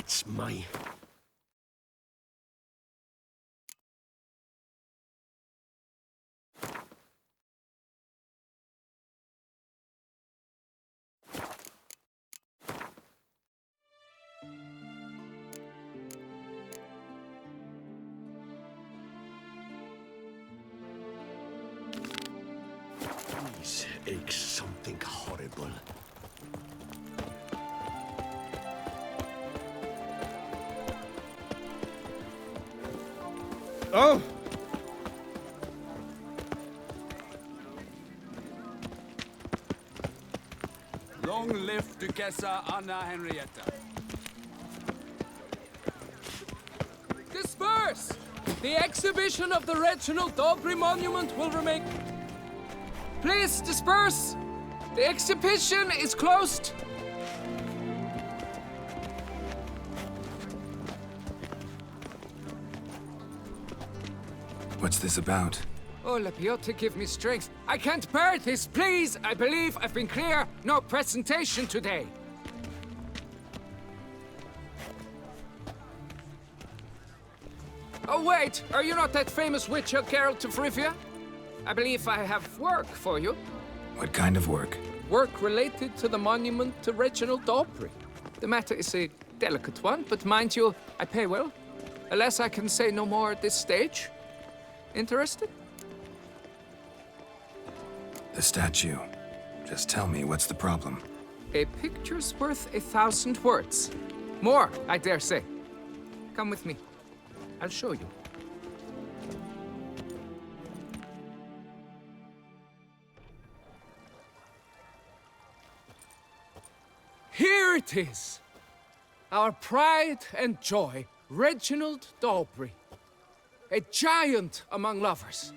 That's my... Please, ache something horrible. Oh! Long live Duchessa Anna Henrietta. Disperse! The exhibition of the Reginald Dobry monument will remain... Please, disperse! The exhibition is closed! What's this about? Oh, Lapiote, give me strength. I can't bear this, please! I believe I've been clear. No presentation today. Oh, wait! Are you not that famous witcher, Geralt of Rivia? I believe I have work for you. What kind of work? Work related to the monument to Reginald Dobry. The matter is a delicate one, but mind you, I pay well. Alas, I can say no more at this stage. Interested? The statue. Just tell me, what's the problem? A picture's worth 1,000 words. More, I dare say. Come with me. I'll show you. Here it is! Our pride and joy, Reginald Dobry. A giant among lovers.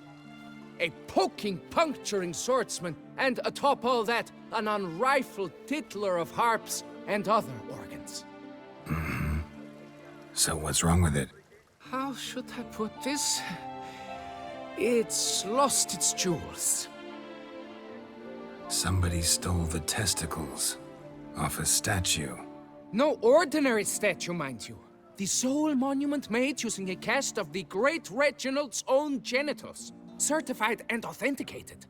A poking, puncturing swordsman, and atop all that, an unrifled tittler of harps and other organs. So what's wrong with it? How should I put this? It's lost its jewels. Somebody stole the testicles off a statue. No ordinary statue, mind you. The sole monument made using a cast of the great Reginald's own genitals, certified and authenticated.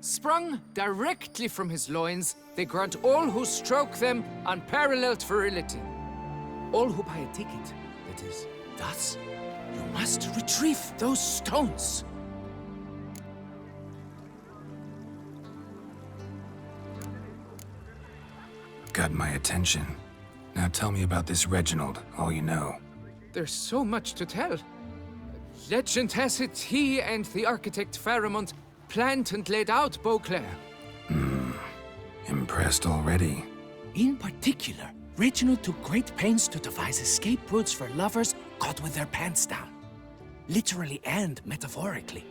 Sprung directly from his loins, they grant all who stroke them unparalleled virility. All who buy a ticket, that is. Thus, you must retrieve those stones. Got my attention. Now tell me about this Reginald, all you know. There's so much to tell. Legend has it he and the architect Faramond planned and laid out Beauclair. Impressed already? In particular, Reginald took great pains to devise escape routes for lovers caught with their pants down. Literally and metaphorically.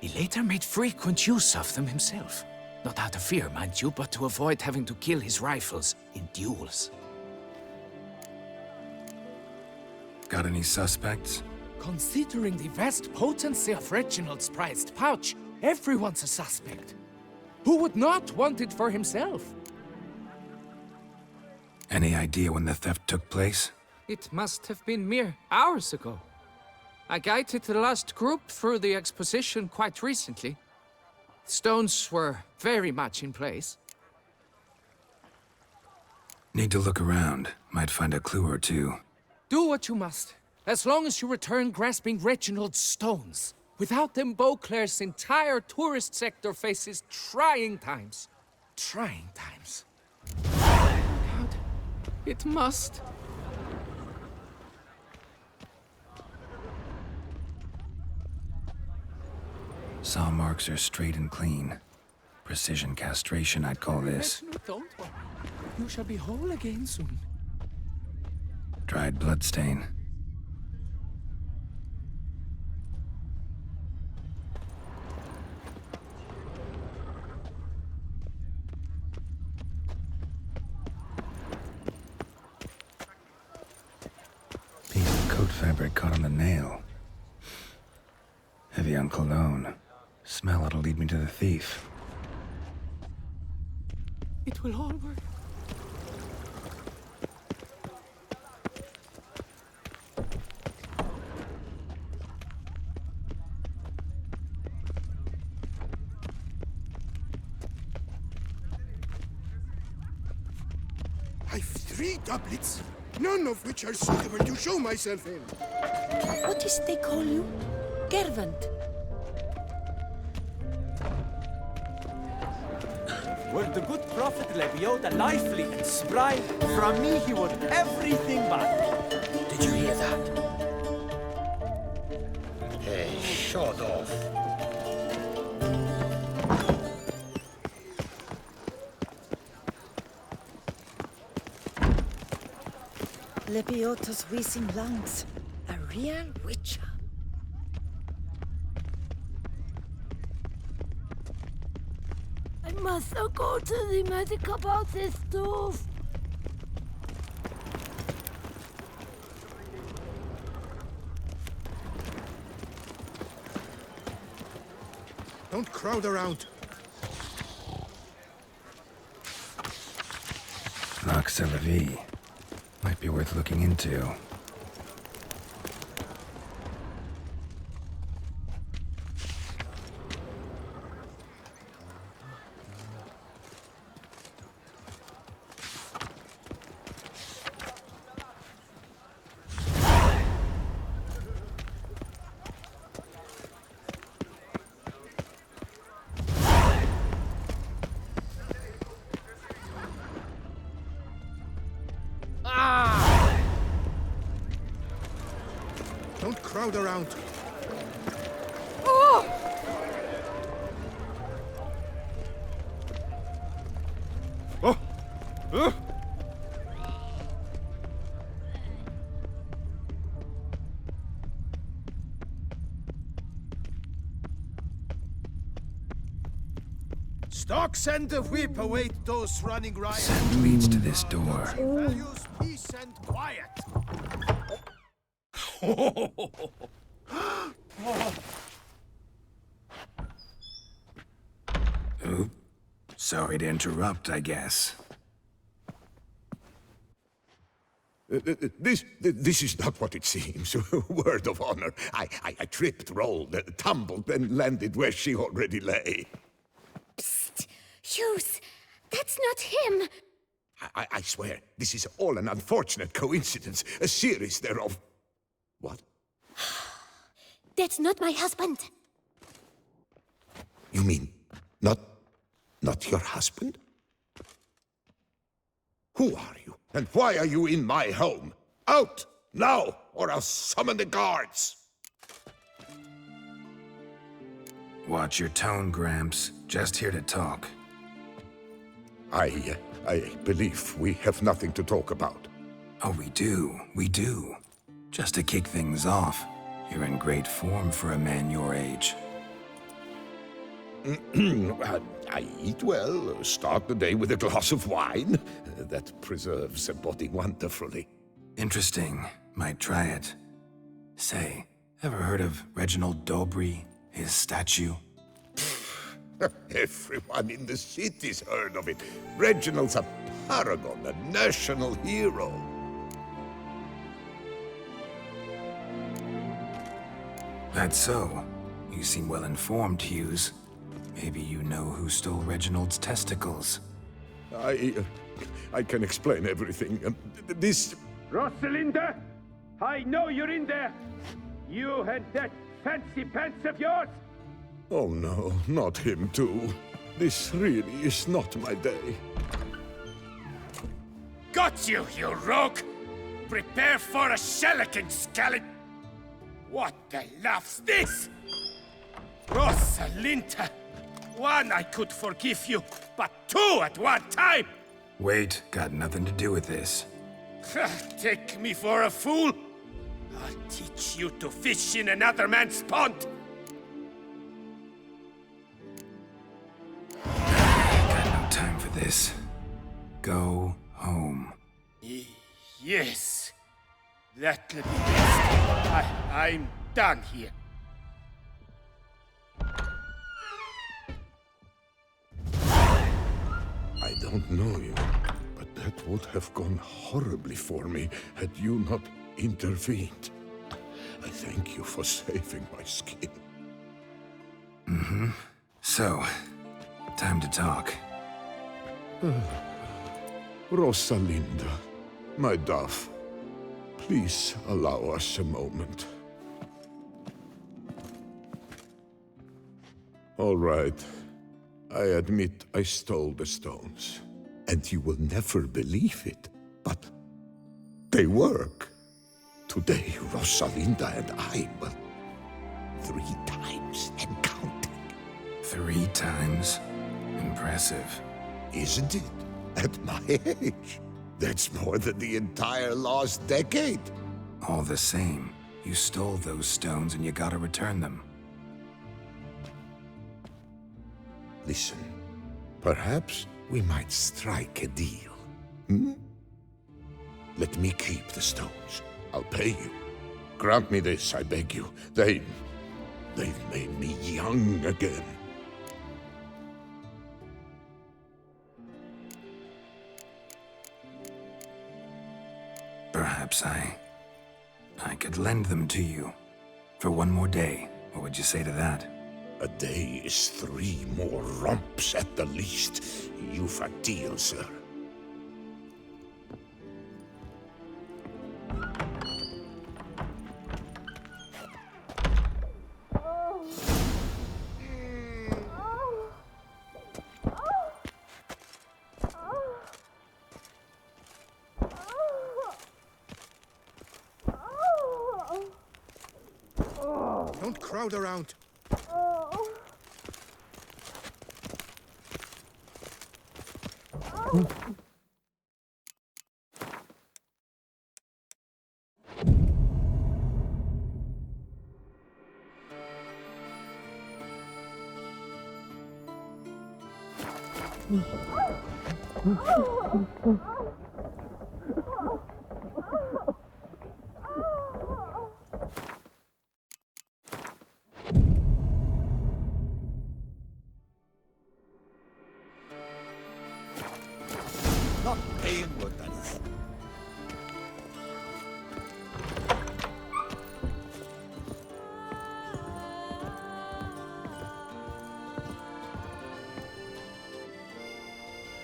He later made frequent use of them himself. Not out of fear, mind you, but to avoid having to kill his rifles in duels. Got any suspects? Considering the vast potency of Reginald's prized pouch, everyone's a suspect. Who would not want it for himself? Any idea when the theft took place? It must have been mere hours ago. I guided the last group through the exposition quite recently. Stones were very much in place. Need to look around. Might find a clue or two. Do what you must, as long as you return grasping Reginald's stones. Without them, Beauclair's entire tourist sector faces trying times. Trying times. God, it must. Saw marks are straight and clean. Precision castration, I'd call this. Reginald, don't worry. You shall be whole again soon. Dried bloodstain. Piece of coat fabric caught on the nail. Heavy on cologne. Smell it'll lead me to the thief. It will all work. I've 3 doublets, none of which are suitable to show myself in. What is they call you? Gervant. Were the good prophet Lebioda lively and spry, from me he would everything back. Did you hear that? Hey, shut off. Lebiota's wheezing lungs. A real witcher. I must not go to the medic about this stuff. Don't crowd around. Nox a la vie. Might be worth looking into. Don't crowd around. Stocks and the whip await those running riot. Scent leads to this door. Values peace and quiet. Oop. Sorry to interrupt, I guess. This is not what it seems. Word of honor. I tripped, rolled, tumbled, and landed where she already lay. Psst! Hughes! That's not him! I swear, this is all an unfortunate coincidence. A series thereof. What? That's not my husband! You mean, not your husband? Who are you? And why are you in my home? Out! Now! Or I'll summon the guards! Watch your tone, Gramps. Just here to talk. I believe we have nothing to talk about. Oh, we do. Just to kick things off, you're in great form for a man your age. I eat well, start the day with a glass of wine. That preserves a body wonderfully. Interesting. Might try it. Say, ever heard of Reginald Dobry, his statue? Everyone in the city's heard of it. Reginald's a paragon, a national hero. That's so. You seem well informed, Hughes. Maybe you know who stole Reginald's testicles. I can explain everything. This... Rosalinda! I know you're in there! You and that fancy pants of yours! Oh no, not him too. This really is not my day. Got you, you rogue! Prepare for a shellacking, scallop! What the laugh's this? Rosalinda! One, I could forgive you, but 2 at one time! Wait, got nothing to do with this. Take me for a fool? I'll teach you to fish in another man's pond! Got no time for this. Go home. Yes. That'll be best. I'm done here. I don't know you, but that would have gone horribly for me had you not intervened. I thank you for saving my skin. So, time to talk. Rosalinda, my dove, please allow us a moment. All right. I admit I stole the stones. And you will never believe it, but they work. Today, Rosalinda and I will 3 times and counting. 3 times? Impressive. Isn't it? At my age. That's more than the entire last decade. All the same, you stole those stones and you gotta return them. Listen, perhaps we might strike a deal. Hmm? Let me keep the stones. I'll pay you. Grant me this, I beg you. They've made me young again. Perhaps I could lend them to you. For 1 more day. What would you say to that? A day is 3 more romps at the least. You've a deal, sir. Don't crowd around. Not paying what that is.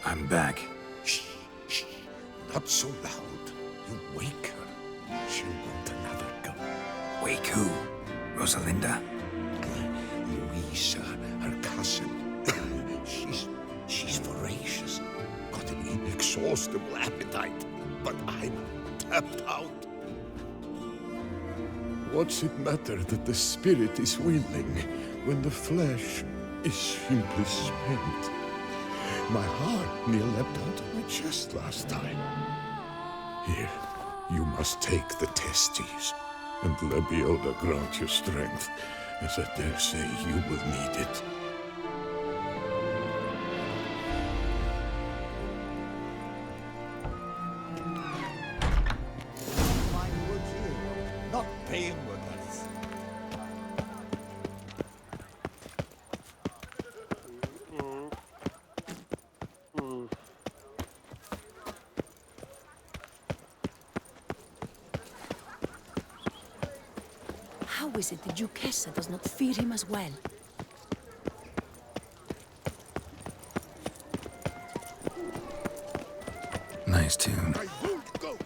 I'm back. Shh, shh. Not so loud. You wake her. She'll want another go. Wake who? Rosalinda? Louisa, her cousin. She's voracious. Got an inexhaustible appetite. But I'm tapped out. What's it matter that the spirit is willing when the flesh is simply spent? My heart near leapt out of my chest last time. Here, you must take the testes, and Lebioda grant you strength, as I dare say you will need it. My wood's here. Not paying what that is. How is it the Duchessa does not fear him as well? Nice tune. I won't go.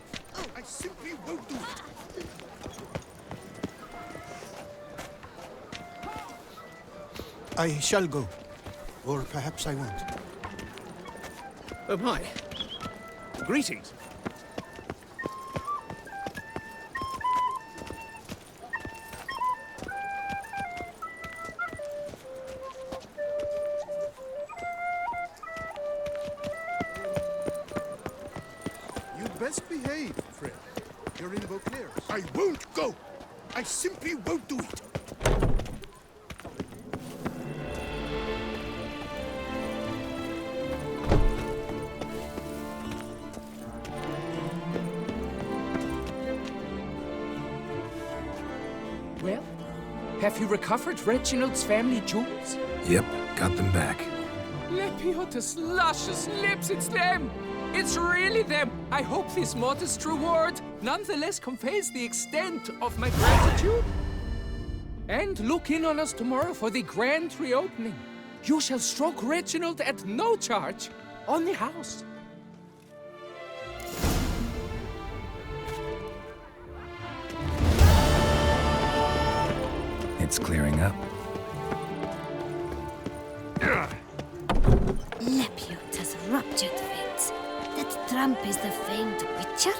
I simply won't do it. I shall go. Or perhaps I won't. Oh my. Greetings. You'd best behave, friend. You're in Vauclair. I won't go. I simply won't do it. Well, have you recovered Reginald's family jewels? Yep, got them back. Lepioda's luscious lips, it's them! It's really them! I hope this modest reward nonetheless conveys the extent of my gratitude. And look in on us tomorrow for the grand reopening. You shall stroke Reginald at no charge on the house. It's clearing up. Lepiot has ruptured fates. That tramp is the famed witcher?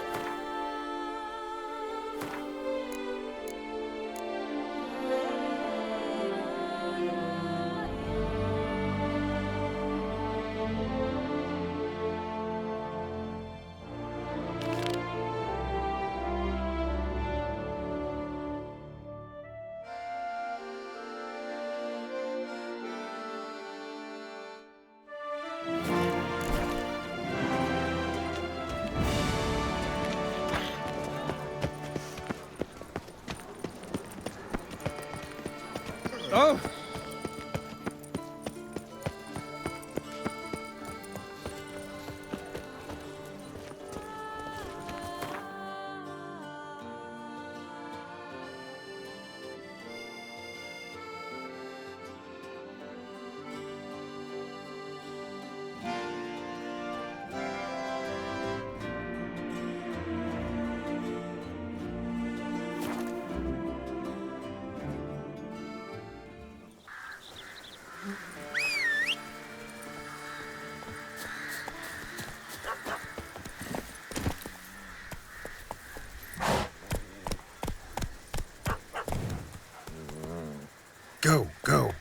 Oh! Go, go.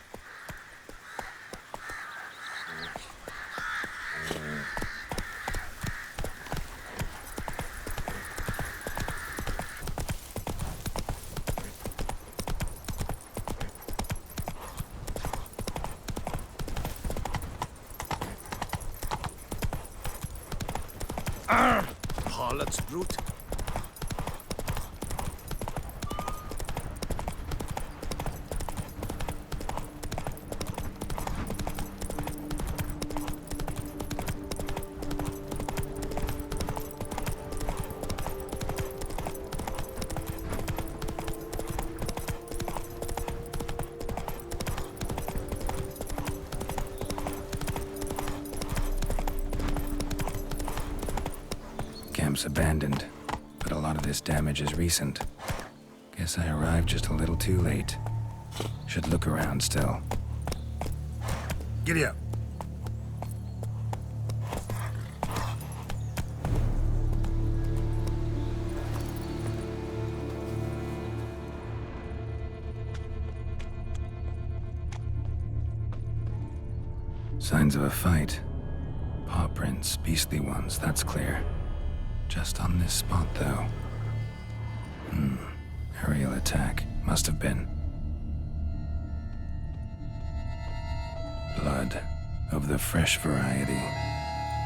Harlot's brute. Camp's abandoned, but a lot of this damage is recent. Guess I arrived just a little too late. Should look around still. Giddy up! Signs of a fight. Paw prints, beastly ones, that's clear. Just on this spot, though. Aerial attack. Must have been. Blood. Of the fresh variety.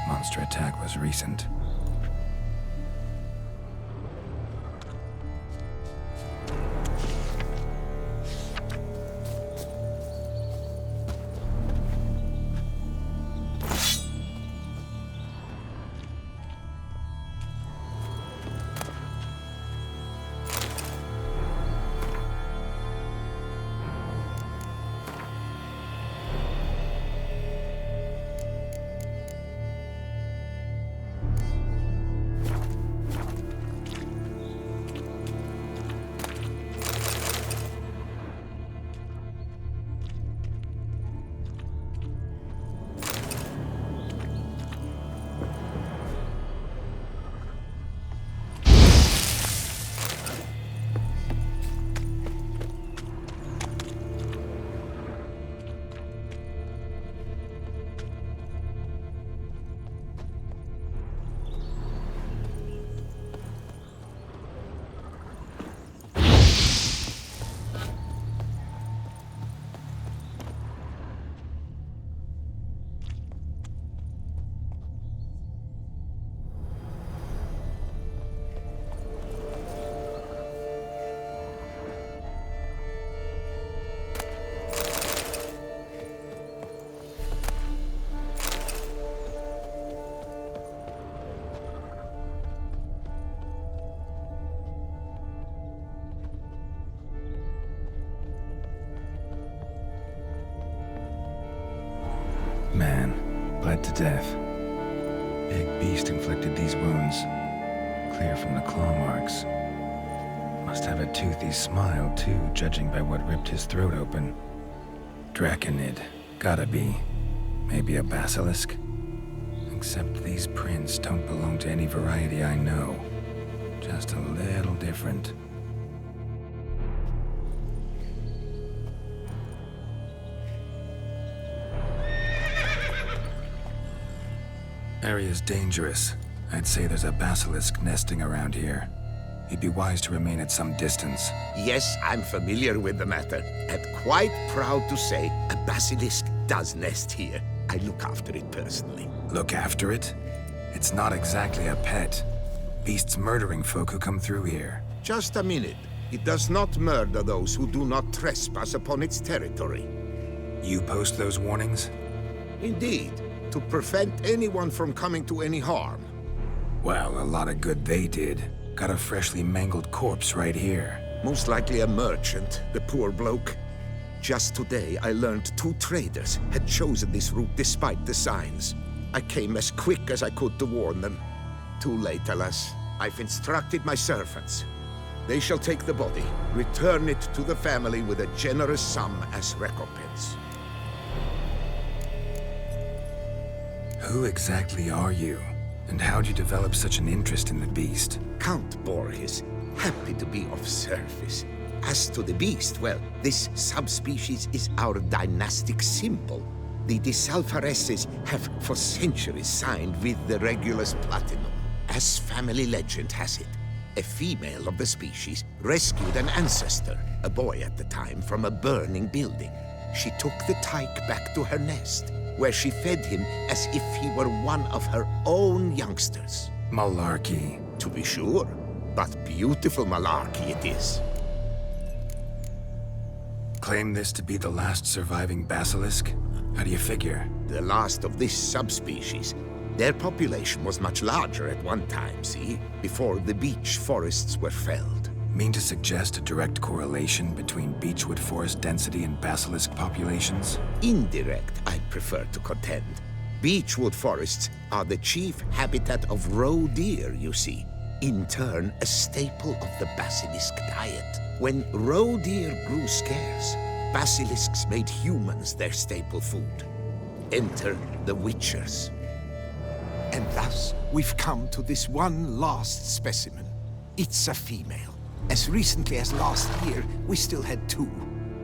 Monster attack was recent. Man, bled to death. Big beast inflicted these wounds. Clear from the claw marks. Must have a toothy smile, too, judging by what ripped his throat open. Draconid. Gotta be. Maybe a basilisk? Except these prints don't belong to any variety I know. Just a little different. Area's dangerous. I'd say there's a basilisk nesting around here. It'd be wise to remain at some distance. Yes, I'm familiar with the matter, and quite proud to say a basilisk does nest here. I look after it personally. Look after it? It's not exactly a pet. Beasts murdering folk who come through here. Just a minute. It does not murder those who do not trespass upon its territory. You post those warnings? Indeed, to prevent anyone from coming to any harm. Well, a lot of good they did. Got a freshly mangled corpse right here. Most likely a merchant, the poor bloke. Just today, I learned 2 traders had chosen this route despite the signs. I came as quick as I could to warn them. Too late, alas. I've instructed my servants. They shall take the body, return it to the family with a generous sum as recompense. Who exactly are you? And how'd you develop such an interest in the beast? Count Borges, happy to be of service. As to the beast, well, this subspecies is our dynastic symbol. The Disalfareses have for centuries signed with the Regulus Platinum. As family legend has it, a female of the species rescued an ancestor, a boy at the time, from a burning building. She took the tyke back to her nest, where she fed him as if he were one of her own youngsters. Malarkey. To be sure, but beautiful malarkey it is. Claim this to be the last surviving basilisk? How do you figure? The last of this subspecies. Their population was much larger at one time, see? Before the beech forests were felled. Mean to suggest a direct correlation between beechwood forest density and basilisk populations? Indirect, I prefer to contend. Beechwood forests are the chief habitat of roe deer, you see. In turn, a staple of the basilisk diet. When roe deer grew scarce, basilisks made humans their staple food. Enter the witchers. And thus, we've come to this one last specimen. It's a female. As recently as last year, we still had 2.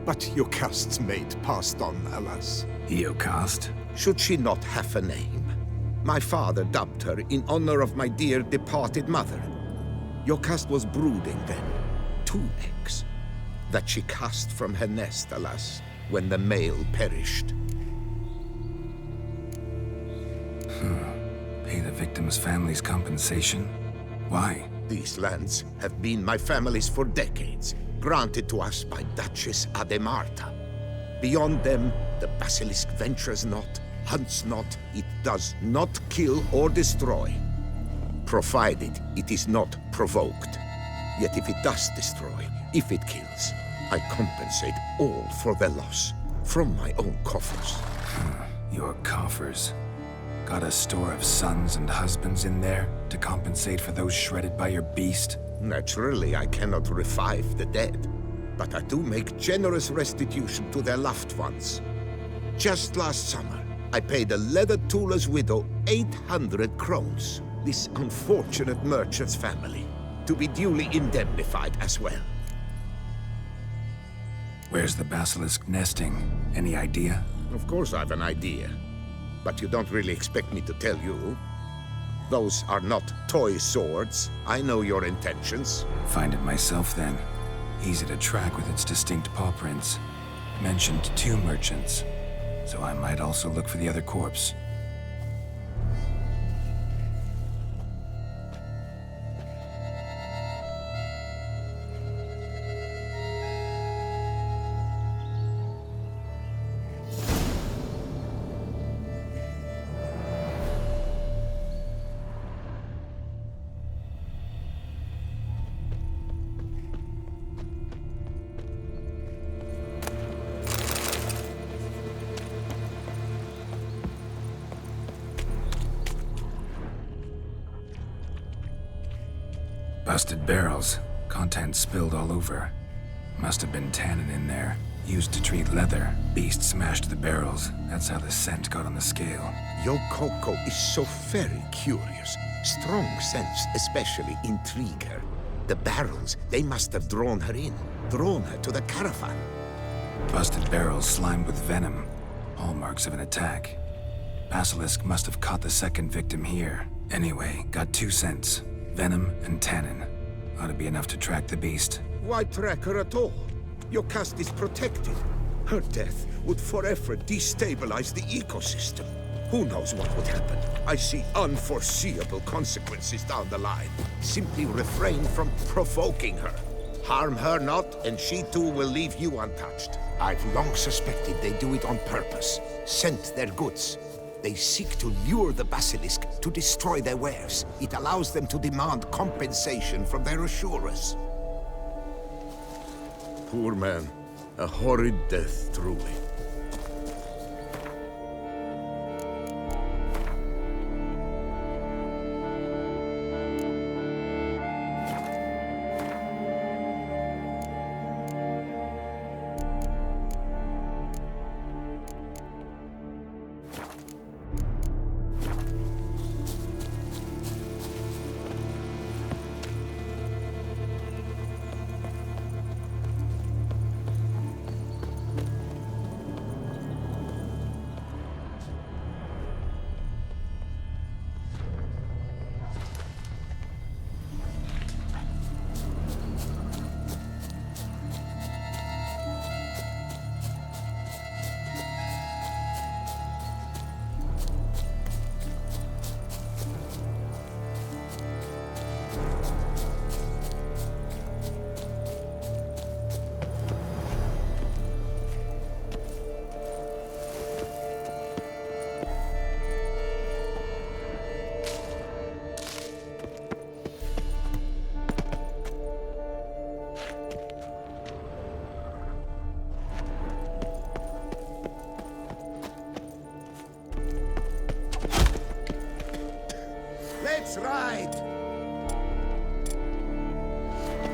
But Jocast's mate passed on, alas. Jocast? Should she not have a name? My father dubbed her in honor of my dear departed mother. Jocast was brooding then. 2 eggs. That she cast from her nest, alas, when the male perished. Pay the victim's family's compensation? Why? These lands have been my family's for decades, granted to us by Duchess Ademarta. Beyond them, the basilisk ventures not, hunts not, it does not kill or destroy, provided it is not provoked. Yet if it does destroy, if it kills, I compensate all for the loss, from my own coffers. Your coffers. Got a store of sons and husbands in there to compensate for those shredded by your beast? Naturally, I cannot revive the dead, but I do make generous restitution to their loved ones. Just last summer, I paid a leather tooler's widow 800 crowns, this unfortunate merchant's family, to be duly indemnified as well. Where's the basilisk nesting? Any idea? Of course I've an idea. But you don't really expect me to tell you. Those are not toy swords. I know your intentions. Find it myself, then. Easy to track with its distinct paw prints. Mentioned 2 merchants, so I might also look for the other corpse. Busted barrels. Contents spilled all over. Must have been tannin in there. Used to treat leather. Beast smashed the barrels. That's how the scent got on the scale. Yokoko is so very curious. Strong scents especially intrigue her. The barrels, they must have drawn her in. Drawn her to the caravan. Busted barrels slimed with venom. Hallmarks of an attack. Basilisk must have caught the second victim here. Anyway, got 2 scents. Venom and tannin. Ought to be enough to track the beast. Why track her at all? Your caste is protected. Her death would forever destabilize the ecosystem. Who knows what would happen? I see unforeseeable consequences down the line. Simply refrain from provoking her. Harm her not, and she too will leave you untouched. I've long suspected they do it on purpose. Scent their goods. They seek to lure the basilisk to destroy their wares. It allows them to demand compensation from their assurers. Poor man. A horrid death, truly. Let's ride!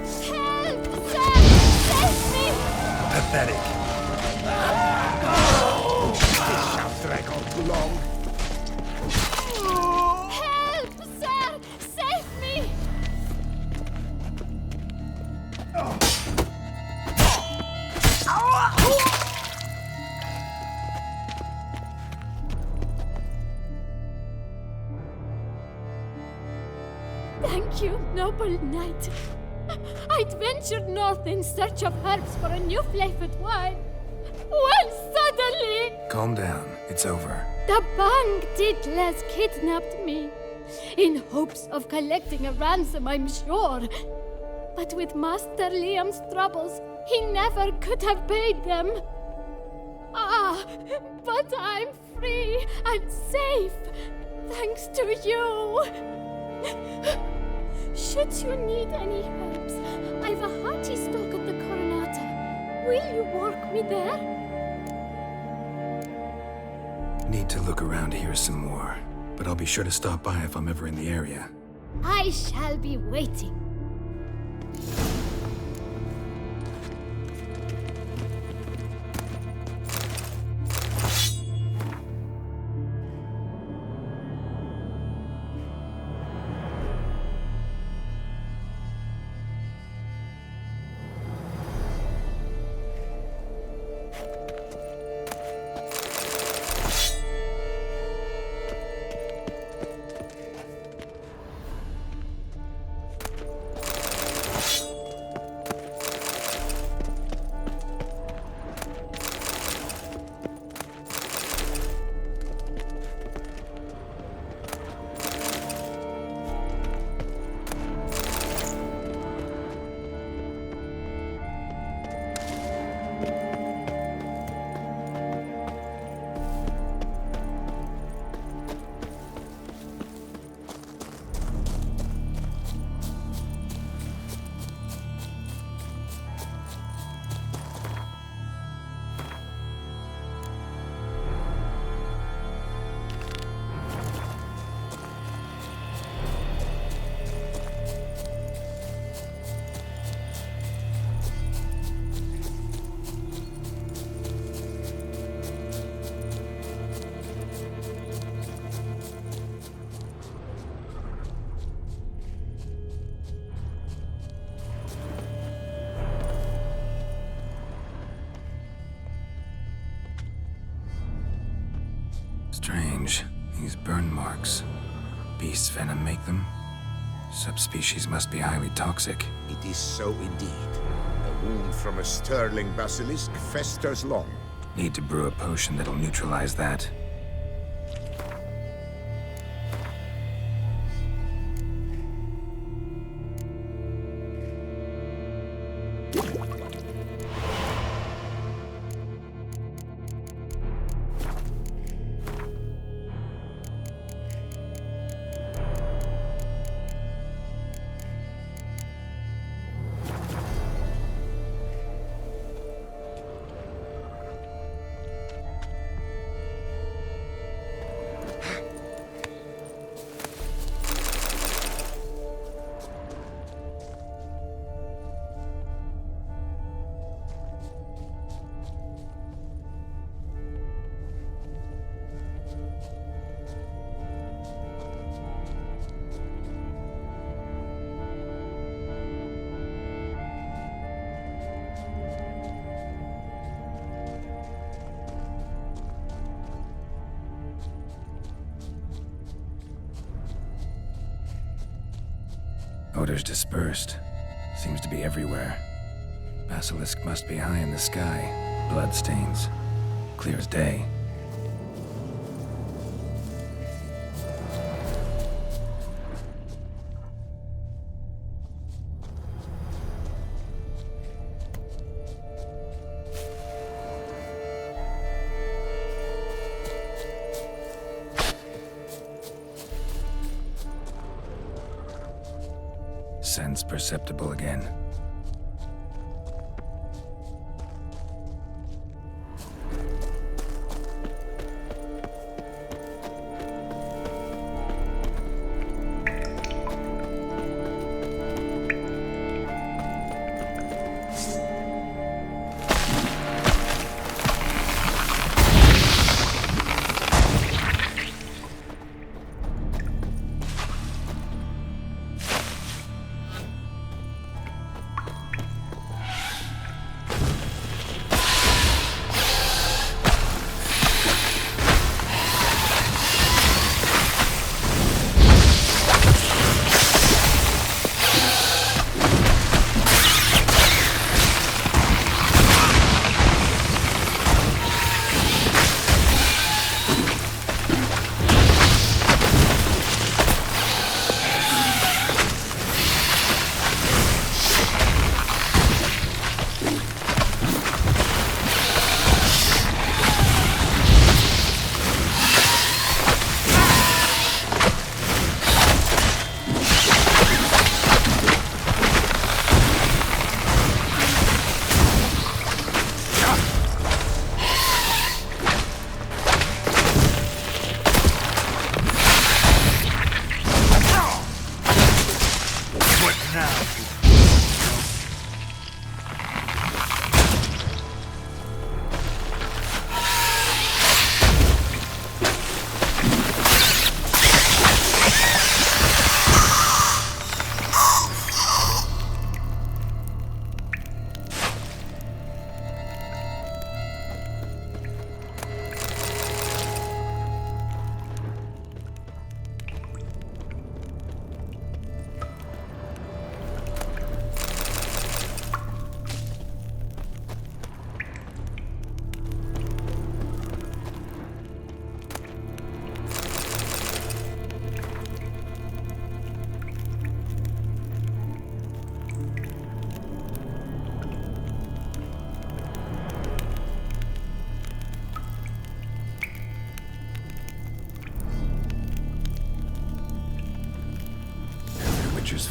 Help, sir! Save me! Pathetic. This shall drag on too long. Help, sir! Save me! Thank you, noble knight. I'd ventured north in search of herbs for a new flavored wine. When suddenly, Calm down. It's over. the Bang Diddlers kidnapped me. In hopes of collecting a ransom, I'm sure. But with Master Liam's troubles, he never could have paid them. Ah, but I'm free and safe, thanks to you. Should you need any herbs, I've a hearty stock at the Coronata. Will you walk me there? Need to look around here some more. But I'll be sure to stop by if I'm ever in the area. I shall be waiting. Strange. These burn marks. Beast's venom make them? Subspecies must be highly toxic. It is so indeed. A wound from a sterling basilisk festers long. Need to brew a potion that'll neutralize that. Odors dispersed. Seems to be everywhere. Basilisk must be high in the sky. Bloodstains. Clear as day. Sense perceptible again.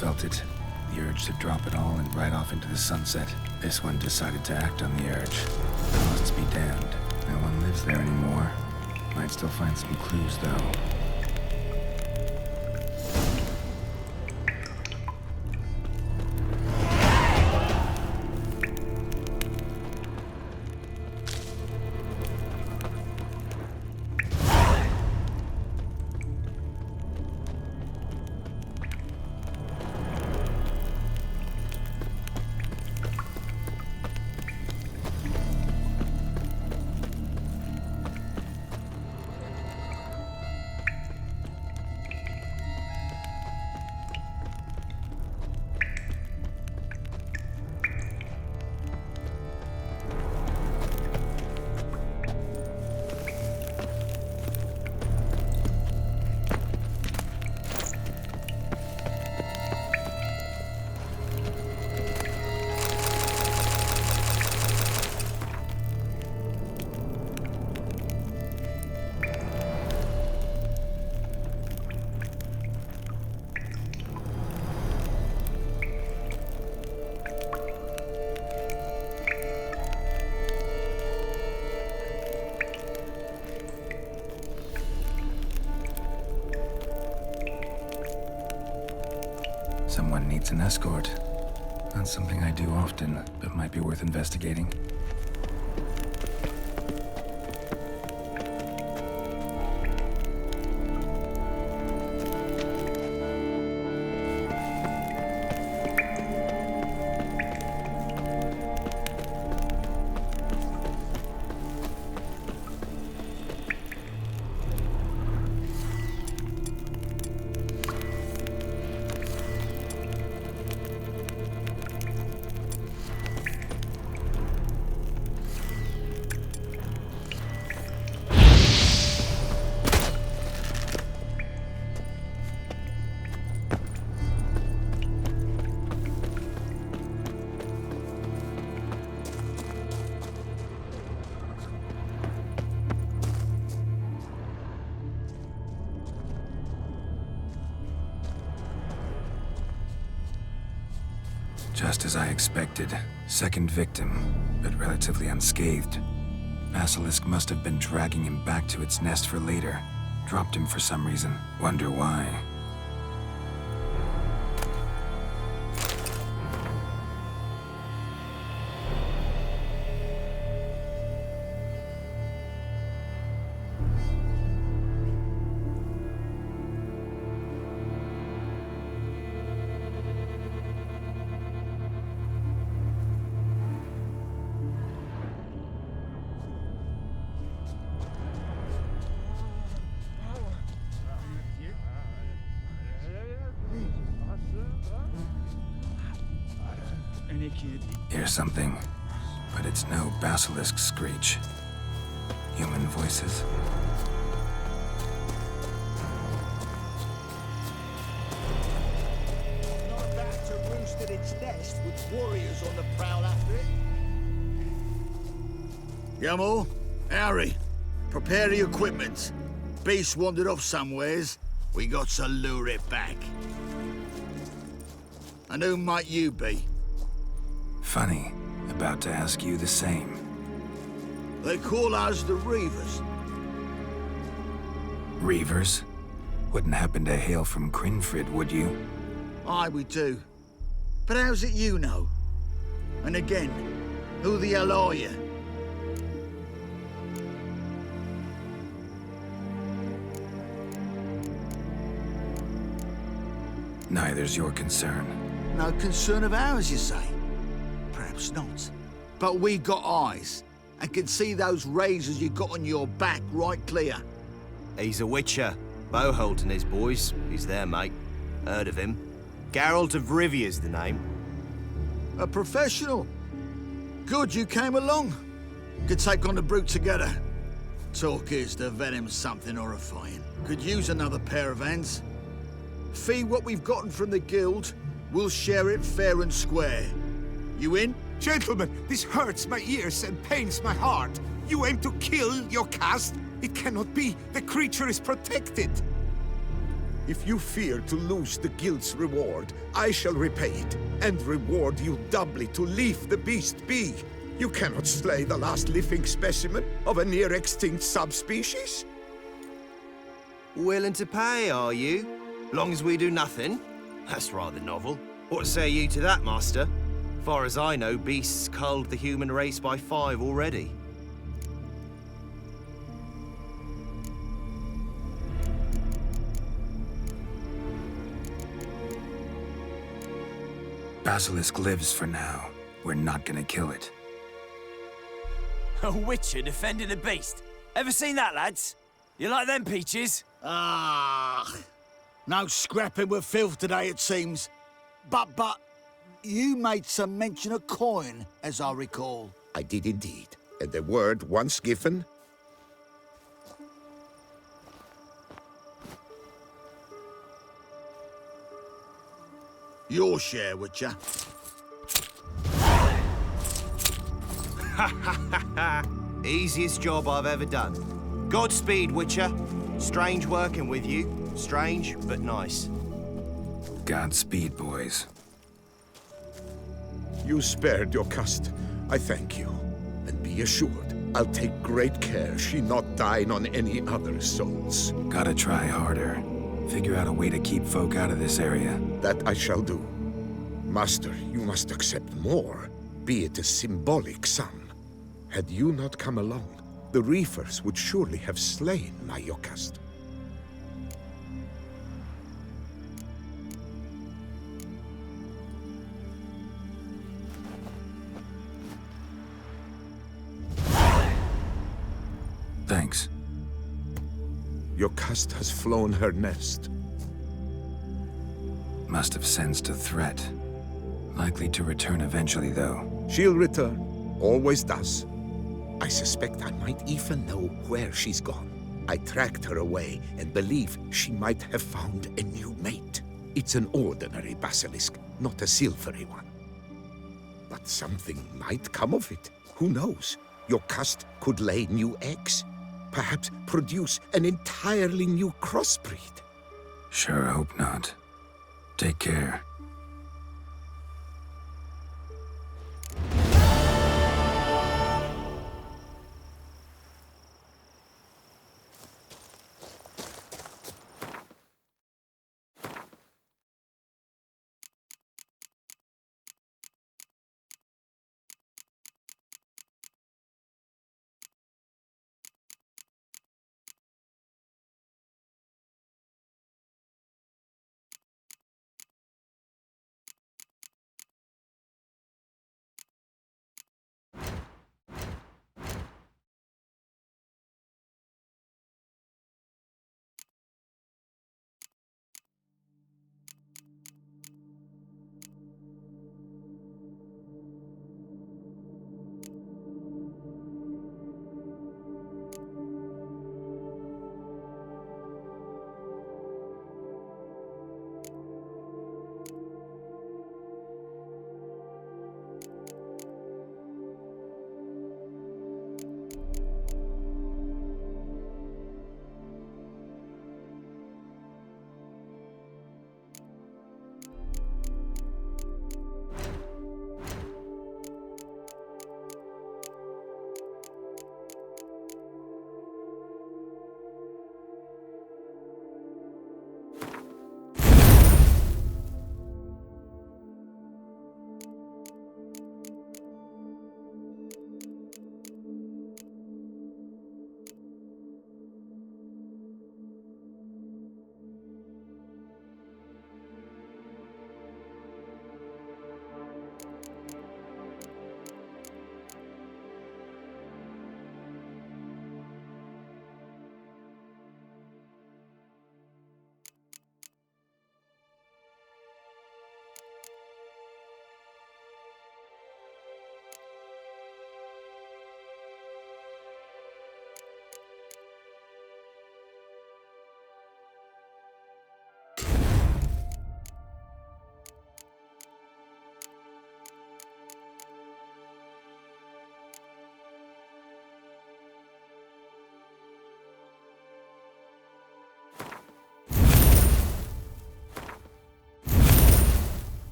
Felt it. The urge to drop it all and ride off into the sunset. This one decided to act on the urge. Must be damned. No one lives there anymore. Might still find some clues, though. Someone needs an escort. Not something I do often, but might be worth investigating. Just as I expected. Second victim, but relatively unscathed. Basilisk must have been dragging him back to its nest for later. Dropped him for some reason. Wonder why. Hear something, but it's no basilisk screech. Human voices. Not about to roost at its nest with warriors on the prowl after it. Yamal, Harry, prepare the equipment. Beast wandered off somewheres. We got to lure it back. And who might you be? Funny. About to ask you the same. They call us the Reavers. Reavers? Wouldn't happen to hail from Crinfrid, would you? Aye, we do. But how's it you know? And again, who the hell are you? Neither's your concern. No concern of ours, you say? Perhaps not. But we got eyes, and can see those razors you got on your back right clear. He's a witcher. Boholt and his boys. He's there, mate. Heard of him. Geralt of Rivia's the name. A professional. Good you came along. Could take on the brute together. Talk is the venom's something horrifying. Could use another pair of hands. Fee what we've gotten from the guild, we'll share it fair and square. You in? Gentlemen, this hurts my ears and pains my heart. You aim to kill your caste? It cannot be. The creature is protected. If you fear to lose the guild's reward, I shall repay it, and reward you doubly to leave the beast be. You cannot slay the last living specimen of a near-extinct subspecies. Willing to pay, are you? Long as we do nothing? That's rather novel. What say you to that, master? Far as I know, beasts culled the human race by 5 already. Basilisk lives for now. We're not gonna kill it. A witcher defending a beast. Ever seen that, lads? You like them peaches? Ah, no scrapping with filth today, it seems. But, you made some mention of coin, as I recall. I did indeed. And the word once given... Your share, would ya? Easiest job I've ever done. Godspeed, Witcher. Strange working with you. Strange, but nice. Godspeed, boys. You spared your caste. I thank you. And be assured, I'll take great care she not dine on any other souls. Gotta try harder. Figure out a way to keep folk out of this area. That I shall do. Master, you must accept more, be it a symbolic sum. Had you not come along, the reefers would surely have slain my Yokast. Thanks. Yokast has flown her nest. Must have sensed a threat. Likely to return eventually, though. She'll return. Always does. I suspect I might even know where she's gone. I tracked her away and believe she might have found a new mate. It's an ordinary basilisk, not a silvery one. But something might come of it. Who knows? Yokast could lay new eggs. Perhaps produce an entirely new crossbreed. Sure hope not. Take care.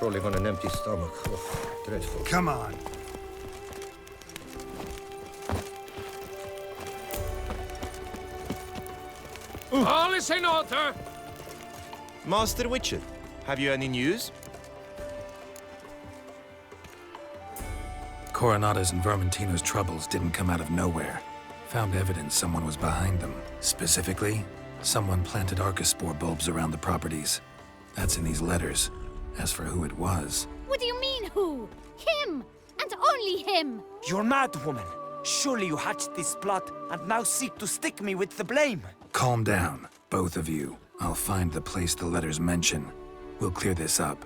crawling on an empty stomach. Oh, dreadful. Come on. All is in order! Master Witcher, have you any news? Coronada's and Vermentino's troubles didn't come out of nowhere. Found evidence someone was behind them. Specifically, someone planted Archospore bulbs around the properties. That's in these letters. As for who it was... What do you mean, who? Him! And only him! You're mad, woman. Surely you hatched this plot and now seek to stick me with the blame. Calm down, both of you. I'll find the place the letters mention. We'll clear this up.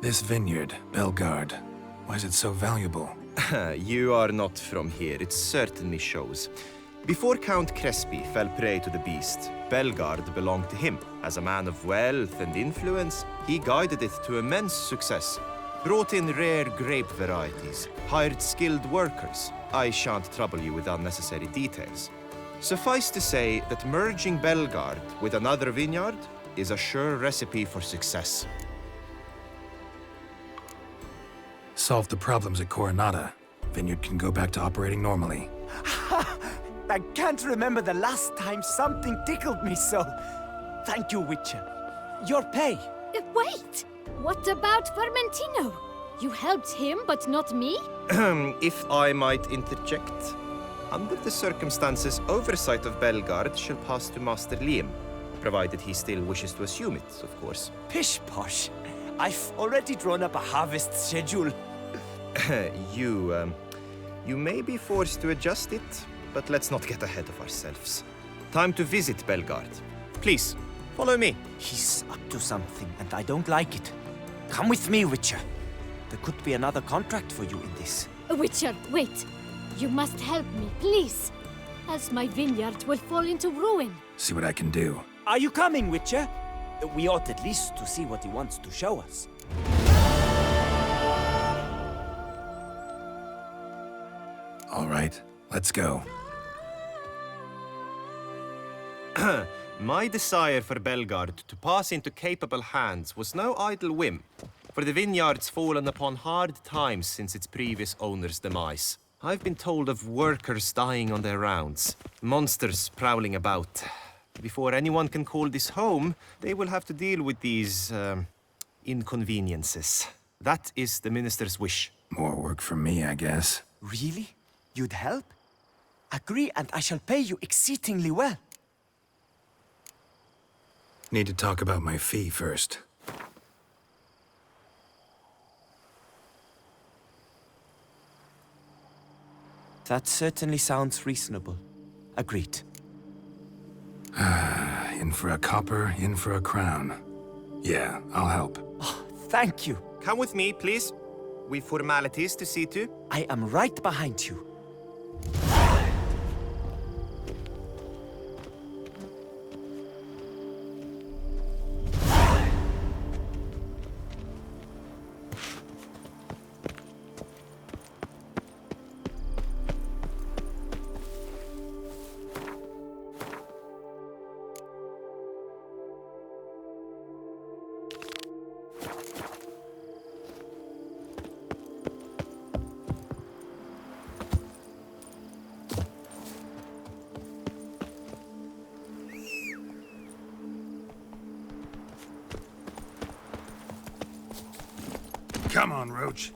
This vineyard, Belgard, why is it so valuable? You are not from here, it certainly shows. Before Count Crespi fell prey to the beast, Belgard belonged to him. As a man of wealth and influence, he guided it to immense success. Brought in rare grape varieties, hired skilled workers. I shan't trouble you with unnecessary details. Suffice to say that merging Belgard with another vineyard is a sure recipe for success. Solve the problems at Coronada. Vineyard can go back to operating normally. I can't remember the last time something tickled me so. Thank you, Witcher. Your pay. Wait! What about Vermentino? You helped him, but not me? If I might interject, under the circumstances, oversight of Belgard shall pass to Master Liam, provided he still wishes to assume it, of course. Pish-posh. I've already drawn up a harvest schedule. You may be forced to adjust it, but let's not get ahead of ourselves. Time to visit Belgard. Please, follow me. He's up to something, and I don't like it. Come with me, Witcher. There could be another contract for you in this. Witcher, wait. You must help me, please. Else my vineyard will fall into ruin. See what I can do. Are you coming, Witcher? We ought at least to see what he wants to show us. All right, let's go. My desire for Belgard to pass into capable hands was no idle whim, for the vineyard's fallen upon hard times since its previous owner's demise. I've been told of workers dying on their rounds, monsters prowling about. Before anyone can call this home, they will have to deal with these, inconveniences. That is the minister's wish. More work for me, I guess. Really? You'd help? Agree, and I shall pay you exceedingly well. Need to talk about my fee first. That certainly sounds reasonable. Agreed. In for a copper, in for a crown. Yeah, I'll help. Oh, thank you. Come with me, please. We've formalities to see to. I am right behind you. Come on, Roach.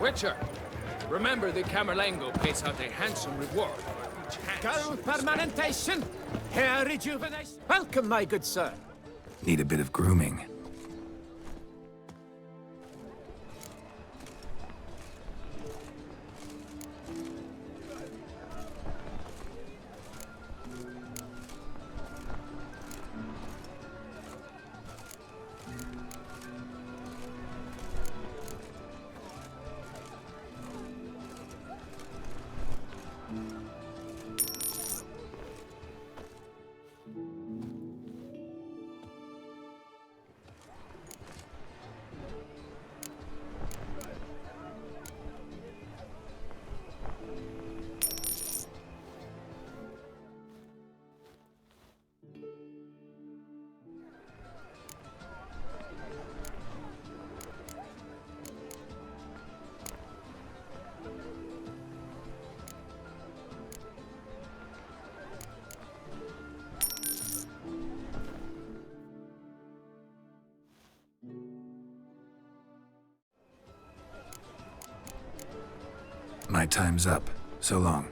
Witcher, remember the Camerlengo pays out a handsome reward for each hand. Girl permanentation, hair rejuvenation. Welcome, my good sir. Need a bit of grooming. My time's up. So long.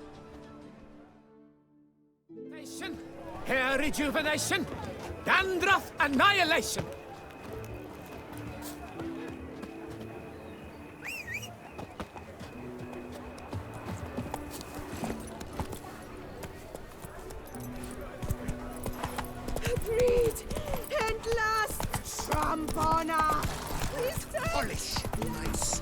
Hair rejuvenation, dandruff annihilation. Breed and last Trampona. Polish. Nice.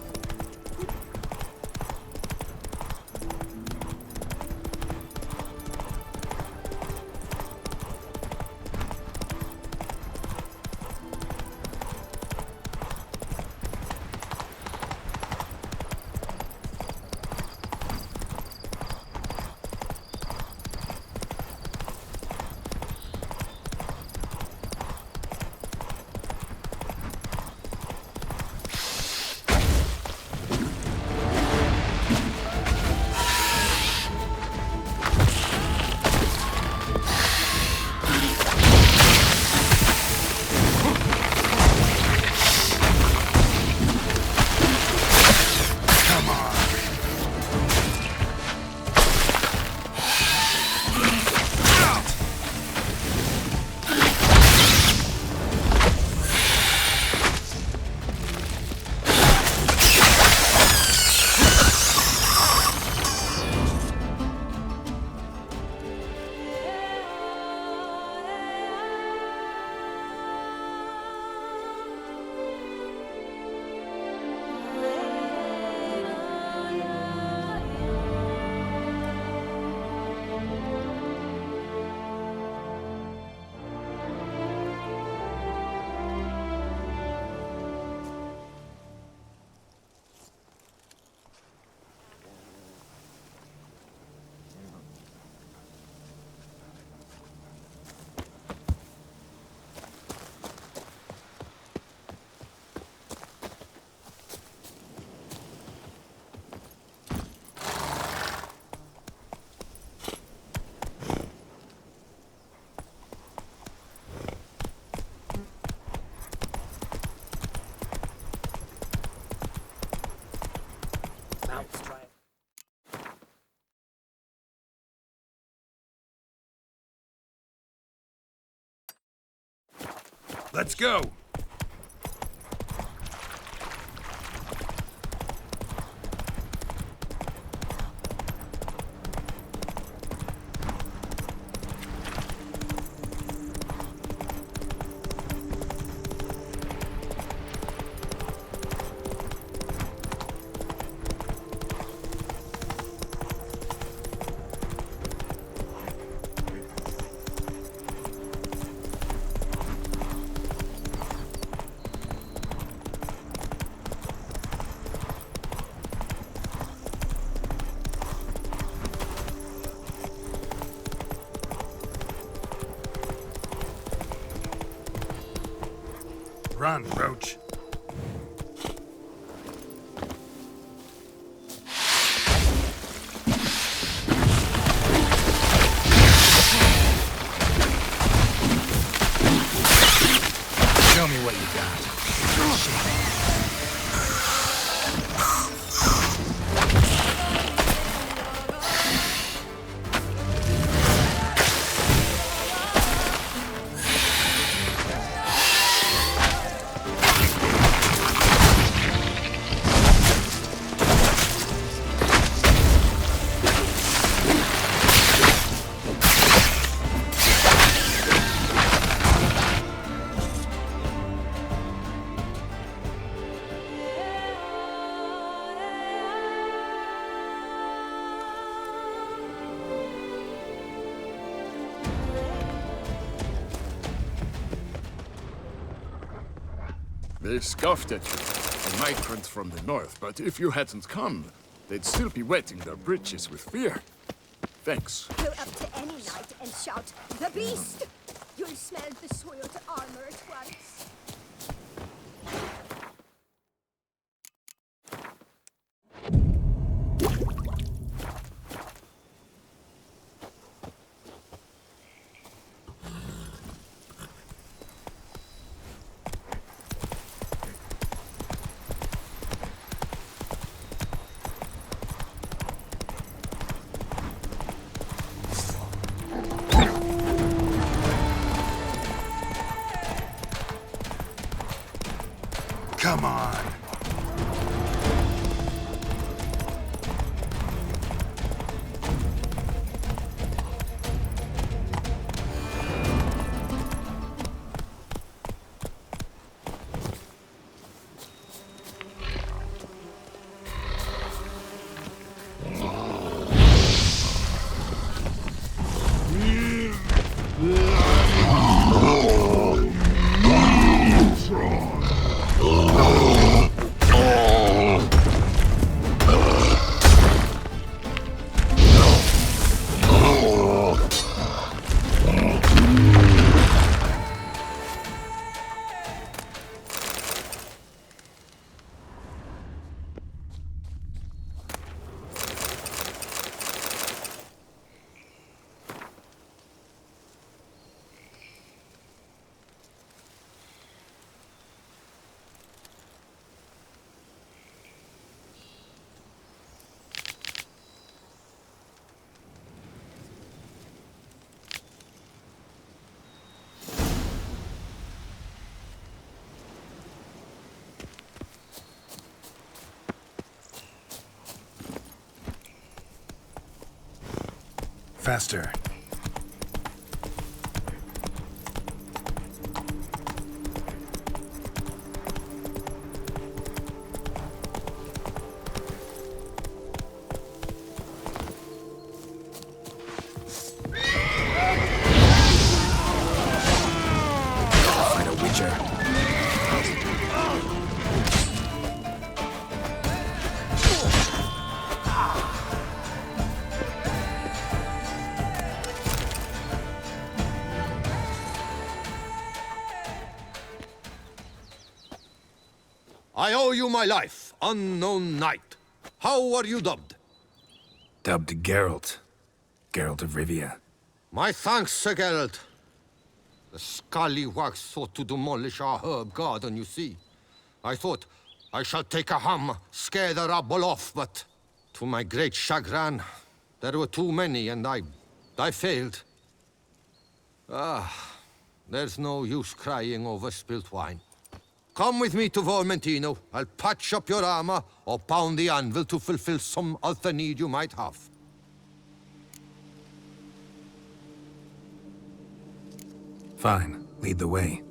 Let's go! Run, Roach. Show me what you got. They scoffed at you, a migrant from the north, but if you hadn't come, they'd still be wetting their britches with fear. Thanks. Go up to any knight and shout, "The beast!" You'll smell the soiled armor at once. Come on. Faster. Fight a witcher. I owe you my life, unknown knight. How are you dubbed? Dubbed Geralt. Geralt of Rivia. My thanks, Sir Geralt. The scallywags thought to demolish our herb garden, you see. I thought, I shall take a ham, scare the rabble off, but to my great chagrin, there were too many and I failed. There's no use crying over spilt wine. Come with me to Vermentino. I'll patch up your armor or pound the anvil to fulfill some other need you might have. Fine. Lead the way.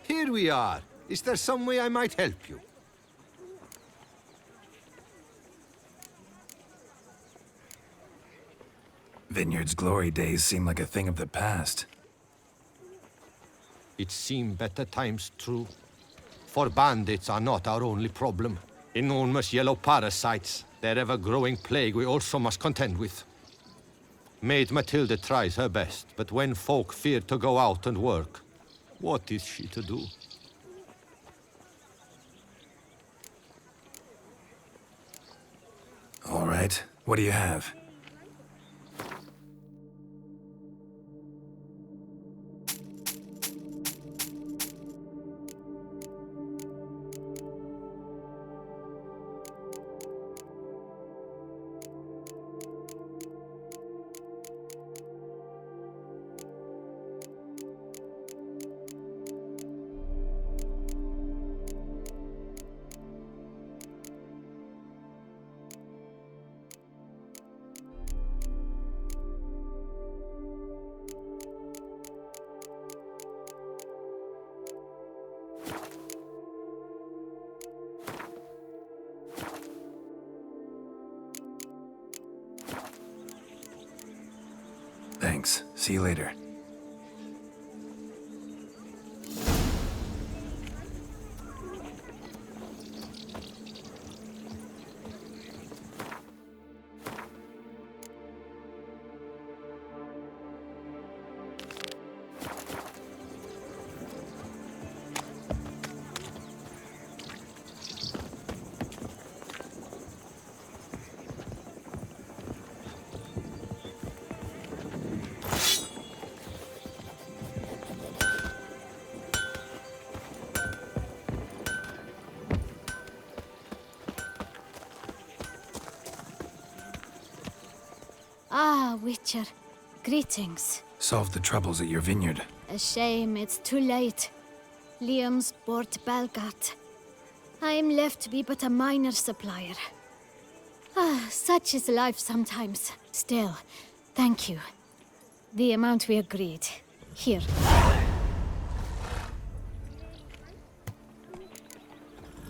Here we are. Is there some way I might help you? Vineyard's glory days seem like a thing of the past. It seem better times, true. For bandits are not our only problem. Enormous yellow parasites, their ever-growing plague we also must contend with. Maid Matilda tries her best, but when folk fear to go out and work, what is she to do? All right. What do you have? Thanks. See you later. Ah, Witcher. Greetings. Solved the troubles at your vineyard. A shame it's too late. Liam's bought Belgat. I am left to be but a minor supplier. Ah, such is life sometimes. Still, thank you. The amount we agreed. Here.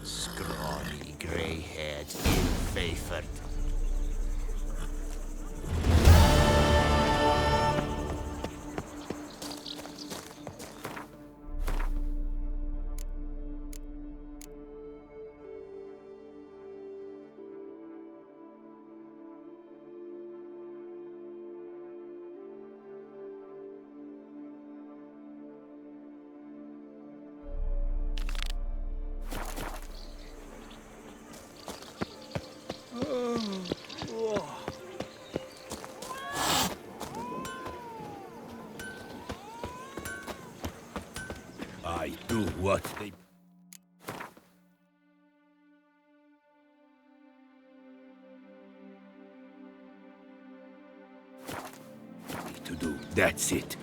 Scrawny, grey-haired, ill-favored. I do what they... need to do. That's it.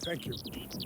Thank you. Thank you.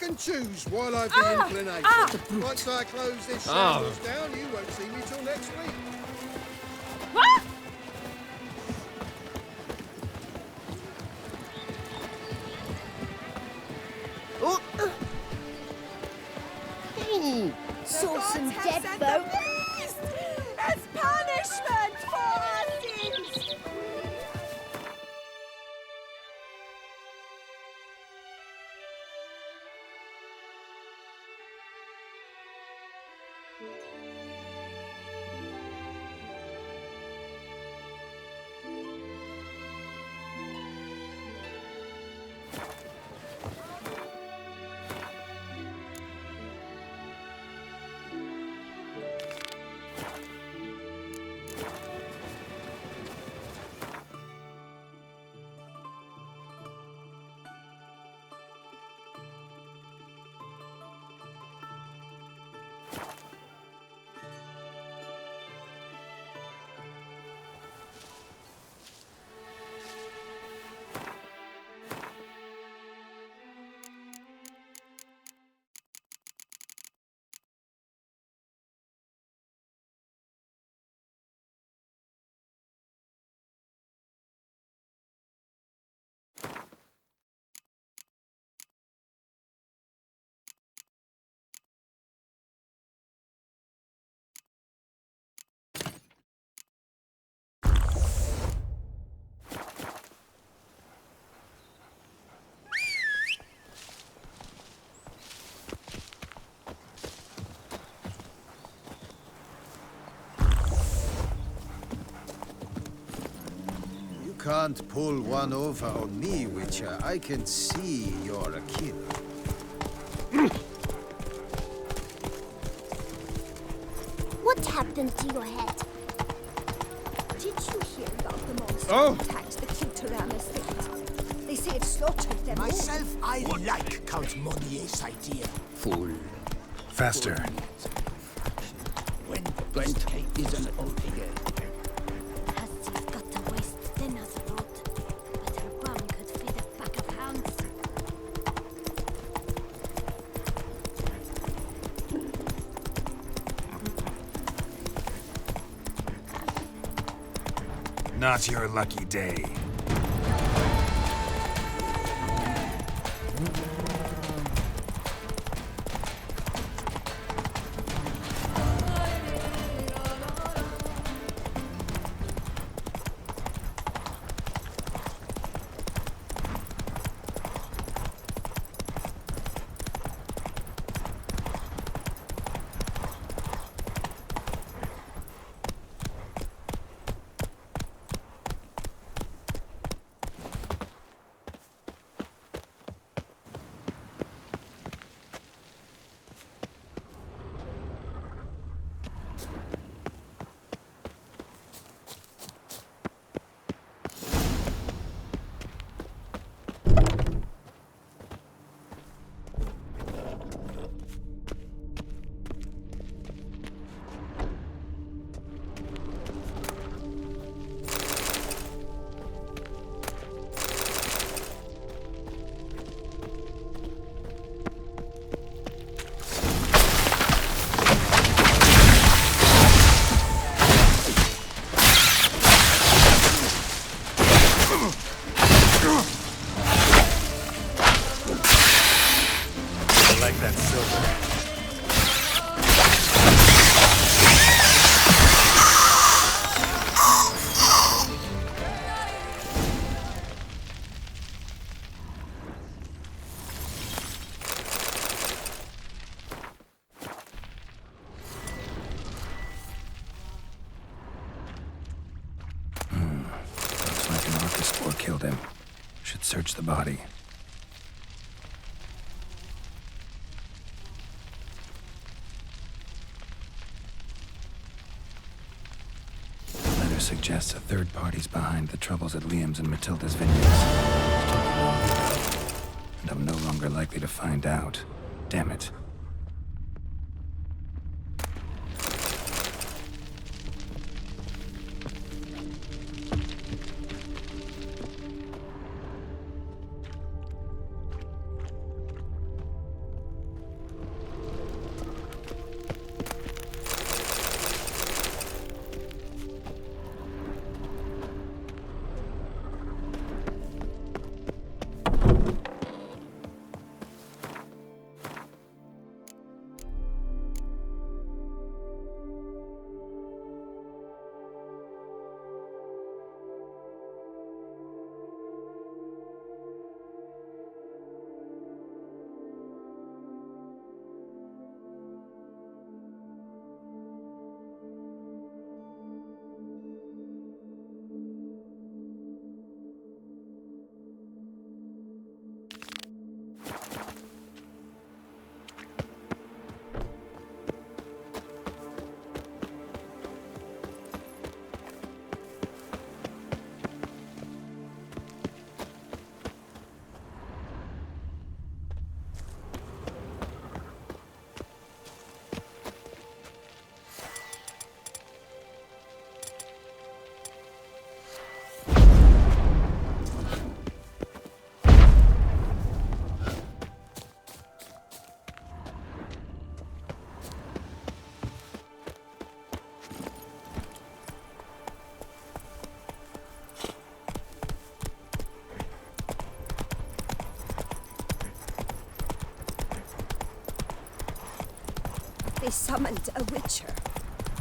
pick and choose while I've the inclination. Once I close this shambles down, you won't see me till next week. Saw some dead folk. As punishment for our sins! Can't pull one over on me, Witcher. I can see you're a killer. What happened to your head? Did you hear about the monster that attacked the Kilterran estate? They say it slaughtered them Myself, I like Count Monier's idea. Fool. Faster. When Gwent is an old figure. Hussey's got the waist thin as a rod, but her bum could fit a pack of hounds. Not your lucky day. Killed him. Should search the body. Letter suggests a third party's behind the troubles at Liam's and Matilda's vineyards. And I'm no longer likely to find out. Damn it. They summoned a witcher.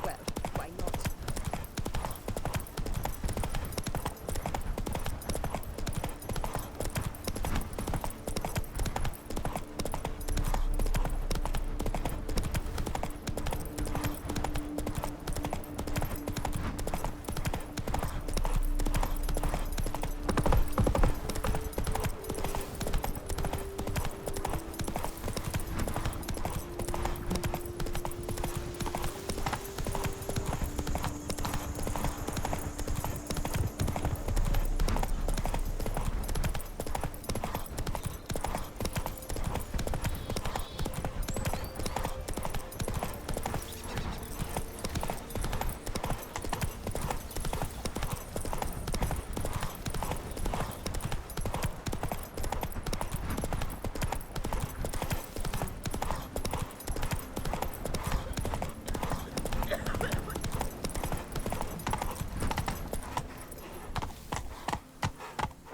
Well, why not?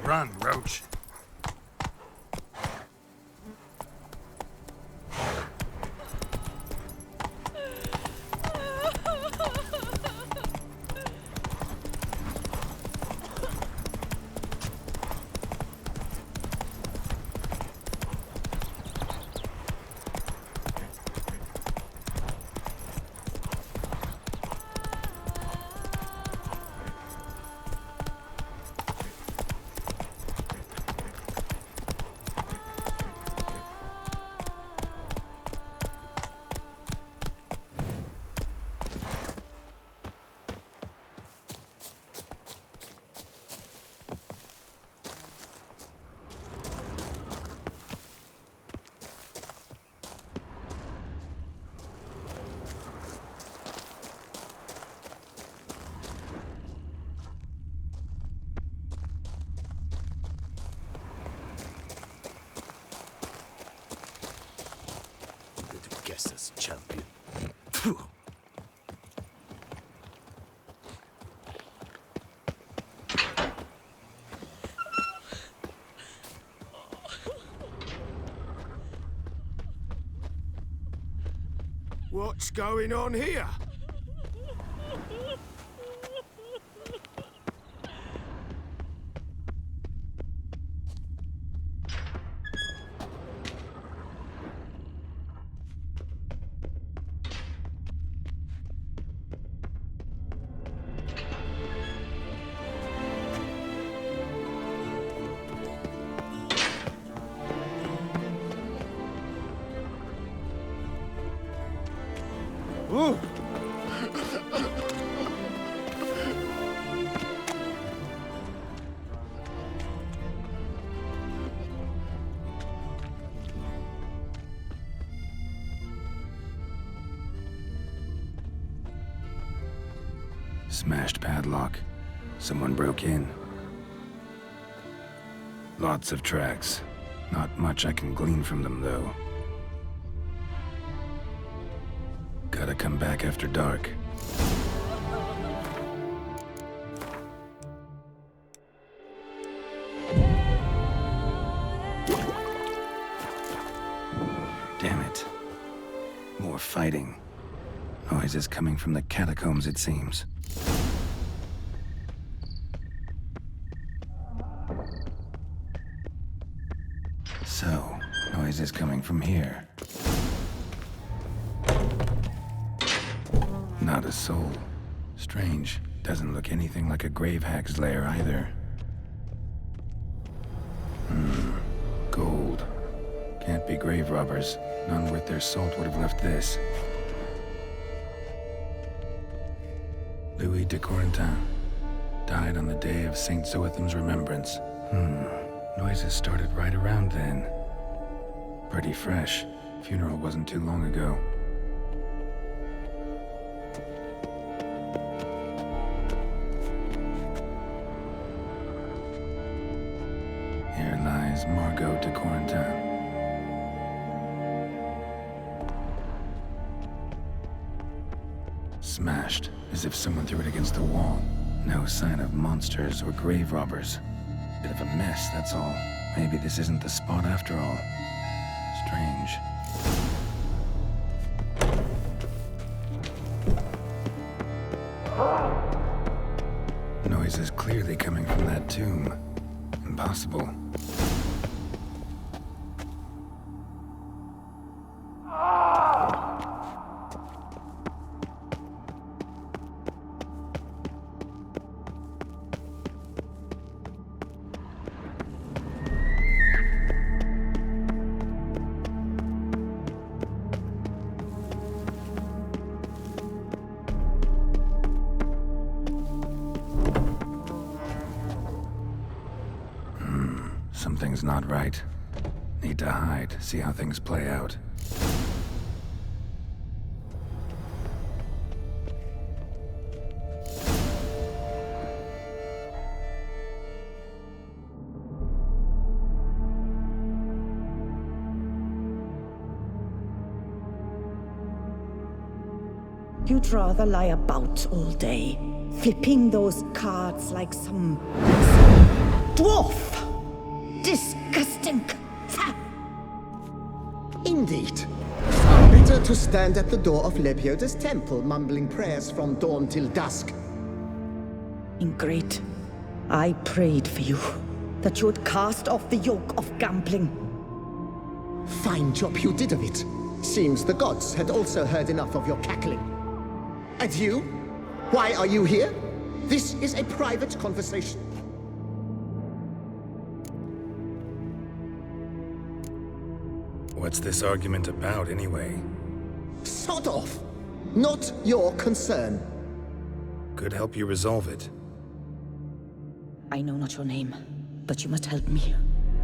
Run, Roach. Guess as champion. What's going on here? Ooh. Smashed padlock. Someone broke in. Lots of tracks. Not much I can glean from them, though. Gotta come back after dark. Damn it. More fighting. Noises coming from the catacombs, it seems. So, noises coming from here. Not a soul. Strange. Doesn't look anything like a grave hag's lair either. Gold. Can't be grave robbers. None worth their salt would have left this. Louis de Corentin. Died on the day of Saint Zoetham's remembrance. Noises started right around then. Pretty fresh. Funeral wasn't too long ago. Here lies Margot de Corentin. Smashed, as if someone threw it against the wall. No sign of monsters or grave robbers. Bit of a mess, that's all. Maybe this isn't the spot after all. Strange. Noise is clearly coming from that tomb. Impossible. Something's not right. Need to hide, see how things play out. You'd rather lie about all day, flipping those cards like some dwarf. Disgusting. Indeed. Better to stand at the door of Lepioda's temple, mumbling prayers from dawn till dusk. Ingrate, I prayed for you, that you would cast off the yoke of gambling. Fine job you did of it. Seems the gods had also heard enough of your cackling. And you? Why are you here? This is a private conversation. What's this argument about, anyway? Sod off! Not your concern. Could help you resolve it. I know not your name, but you must help me.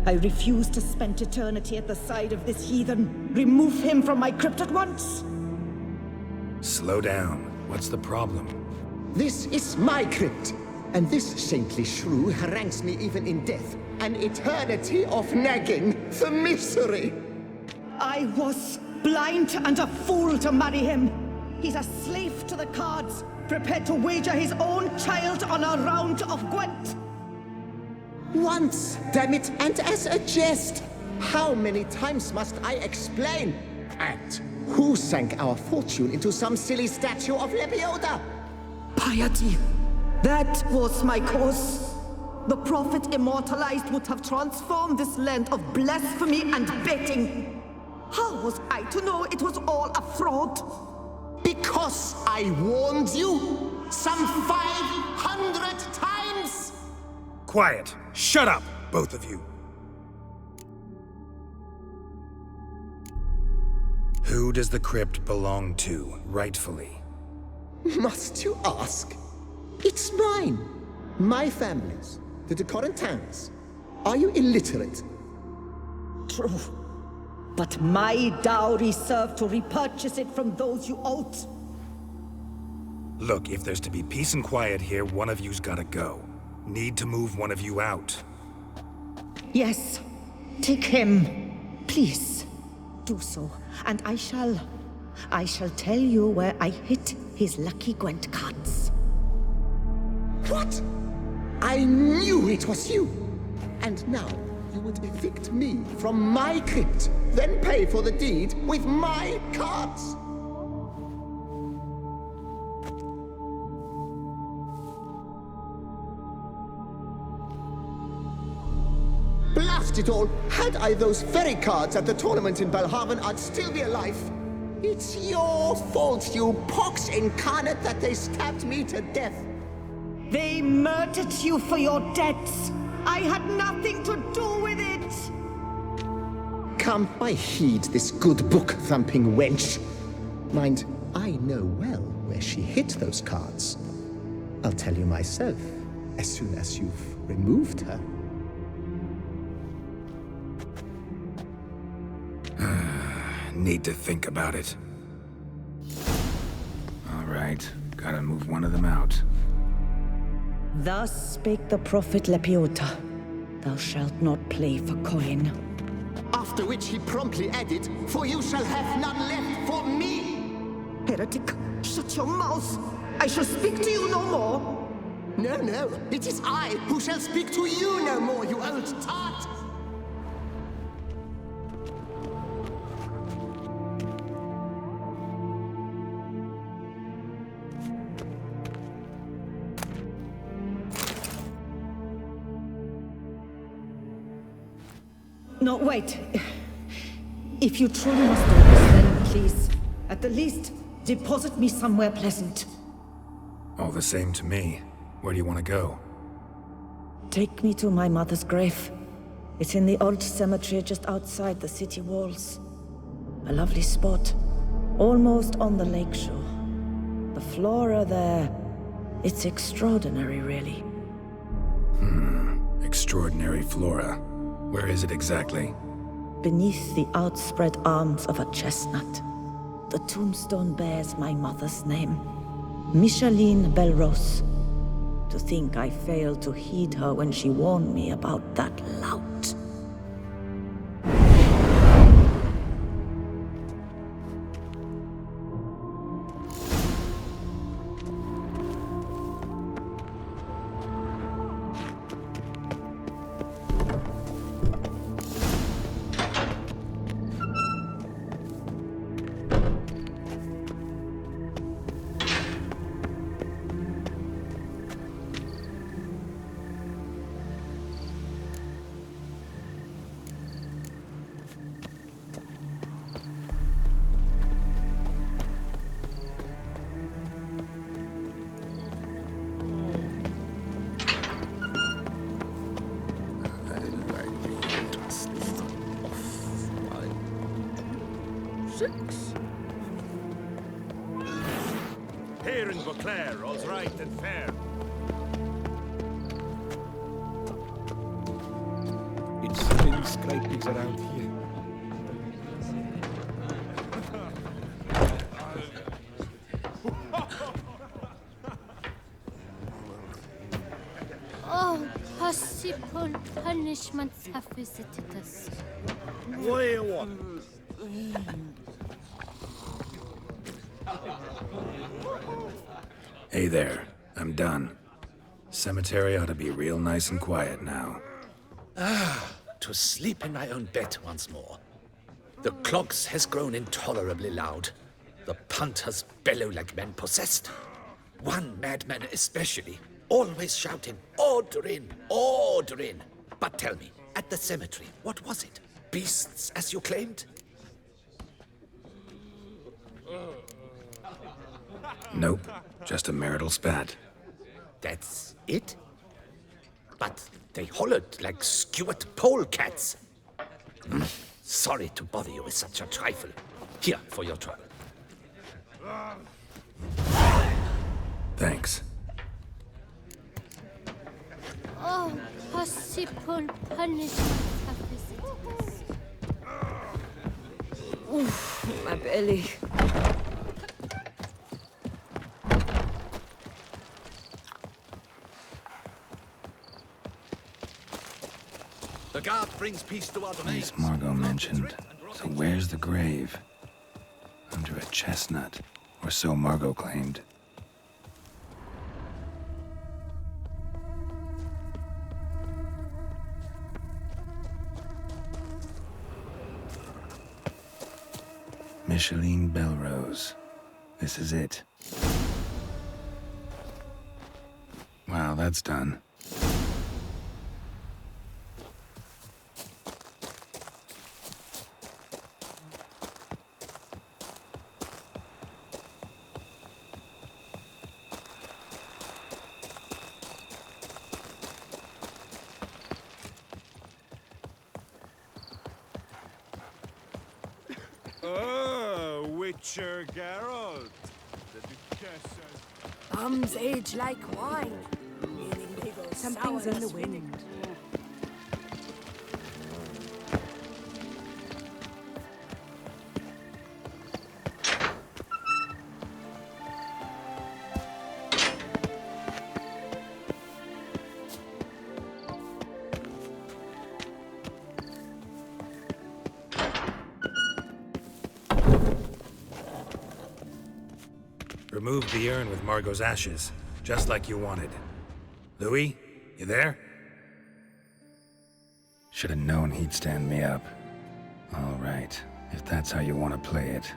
I refuse to spend eternity at the side of this heathen. Remove him from my crypt at once! Slow down. What's the problem? This is my crypt, and this saintly shrew harangues me even in death. An eternity of nagging, the misery! I was blind and a fool to marry him. He's a slave to the cards, prepared to wager his own child on a round of Gwent. Once, damn it, and as a jest. How many times must I explain? And who sank our fortune into some silly statue of Lepioda? Piety. That was my cause. The prophet immortalized would have transformed this land of blasphemy and betting. How was I to know it was all a fraud? Because I warned you some 500 times! Quiet! Shut up, both of you! Who does the crypt belong to, rightfully? Must you ask? It's mine. My family's. The de Corentins. Are you illiterate? True. But my dowry served to repurchase it from those you owed. Look, if there's to be peace and quiet here, one of you's gotta go. Need to move one of you out. Yes. Take him. Please. Do so. And I shall tell you where I hid his lucky Gwent cards. What? I knew it was you! And now, you would evict me from my crypt, then pay for the deed with my cards! Blast it all! Had I those very cards at the tournament in Belhaven, I'd still be alive! It's your fault, you pox incarnate, that they stabbed me to death! They murdered you for your debts! I had nothing to do with it! Come, I heed this good book-thumping wench. Mind, I know well where she hid those cards. I'll tell you myself, as soon as you've removed her. Need to think about it. All right, gotta move one of them out. Thus spake the prophet Lepioda. Thou shalt not play for coin. After which he promptly added, "For you shall have none left for me!" Heretic, shut your mouth! I shall speak to you no more! No, no, it is I who shall speak to you no more, you old tart! No, wait. If you truly must do this, then please, at the least, deposit me somewhere pleasant. All the same to me. Where do you want to go? Take me to my mother's grave. It's in the old cemetery just outside the city walls. A lovely spot, almost on the lakeshore. The flora there, it's extraordinary, really. Extraordinary flora. Where is it exactly? Beneath the outspread arms of a chestnut. The tombstone bears my mother's name, Micheline Belrose. To think I failed to heed her when she warned me about that lout. Here in Beauclair, all's right and fair. It's been scrapings around here. Oh, possible punishments have visited us. What do you want? Hey there. I'm done. Cemetery ought to be real nice and quiet now. To sleep in my own bed once more. The clogs has grown intolerably loud. The punters bellow like men possessed. One madman especially, always shouting, "Order in! Order in!" But tell me, at the cemetery, what was it? Beasts, as you claimed? Nope. Just a marital spat. That's it? But they hollered like skewered polecats. Sorry to bother you with such a trifle. Here, for your trouble. Thanks. Oh, possible punishments have visited us. Oof, my belly. The guard brings peace to our domains. As Margot mentioned. So where's the grave? Under a chestnut. Or so Margot claimed. Micheline Belrose. This is it. Wow, that's done. Witcher Geralt. The Duchess. Bums age like wine. Meaning they go Something's in the wind. Remove the urn with Margot's ashes, just like you wanted. Louis, you there? Should have known he'd stand me up. All right, if that's how you want to play it.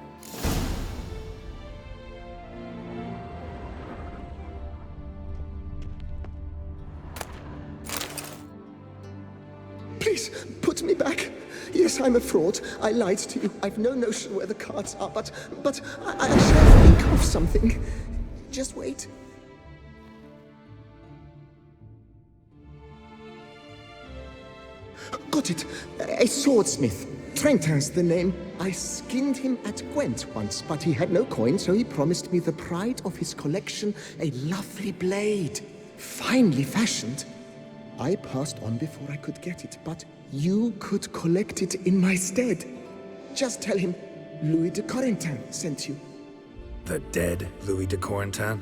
please, put me back. Yes, I'm a fraud. I lied to you. I've no notion where the cards are, but I shall think of something. Just wait. Got it. A swordsmith. Trentin's the name. I skinned him at Gwent once, but he had no coin, so he promised me the pride of his collection, a lovely blade. Finely fashioned. I passed on before I could get it, but you could collect it in my stead. Just tell him Louis de Corentin sent you. The dead Louis de Corentin?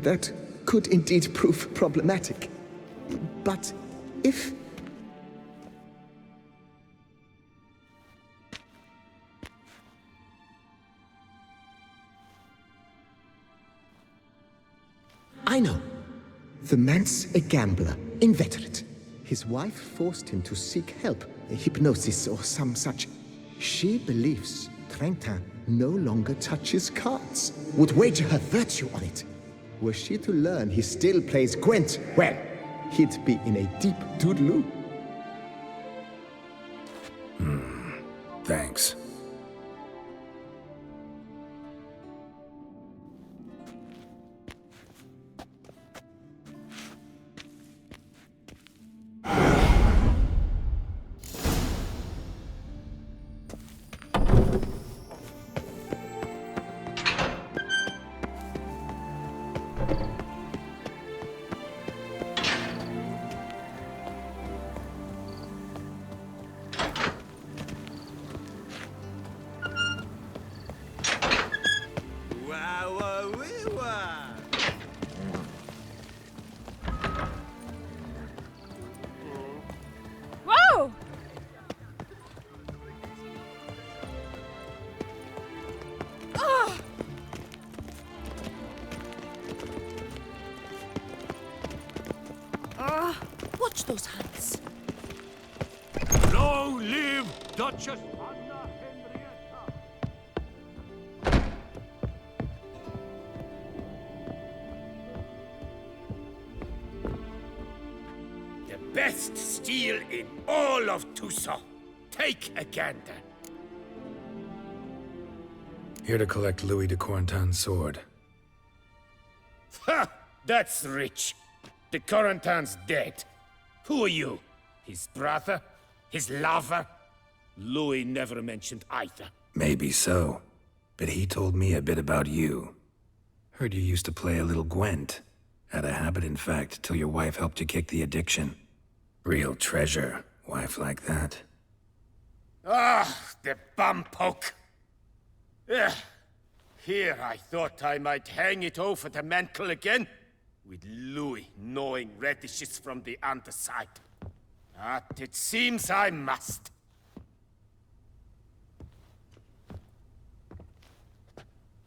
That could indeed prove problematic. But if... I know. The man's a gambler, inveterate. His wife forced him to seek help, hypnosis or some such. She believes Trentin no longer touches cards, would wager her virtue on it. Were she to learn he still plays Gwent, well, he'd be in a deep doodaloo. Thanks. Whoa! Ah! Watch those hands. Long live Duchess Anna Henrietta! The best steel in all of Tucson. Take a gander. Here to collect Louis de Corentin's sword. Ha! That's rich. The Corentin's dead. Who are you? His brother? His lover? Louis never mentioned either. Maybe so. But he told me a bit about you. Heard you used to play a little Gwent. Had a habit, in fact, till your wife helped you kick the addiction. Real treasure, wife like that. Ah, the bum poke. Here I thought I might hang it over the mantle again, with Louis gnawing radishes from the underside. But it seems I must.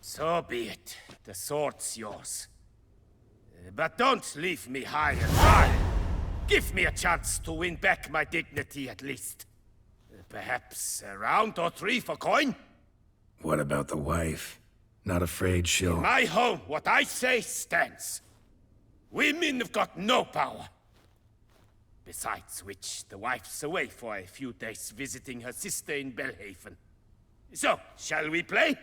So be it. The sword's yours. But don't leave me high and dry. Give me a chance to win back my dignity at least. Perhaps a round or three for coin? What about the wife? Not afraid she'll... In my home, what I say stands. Women have got no power. Besides which, the wife's away for a few days visiting her sister in Belhaven. So, shall we play?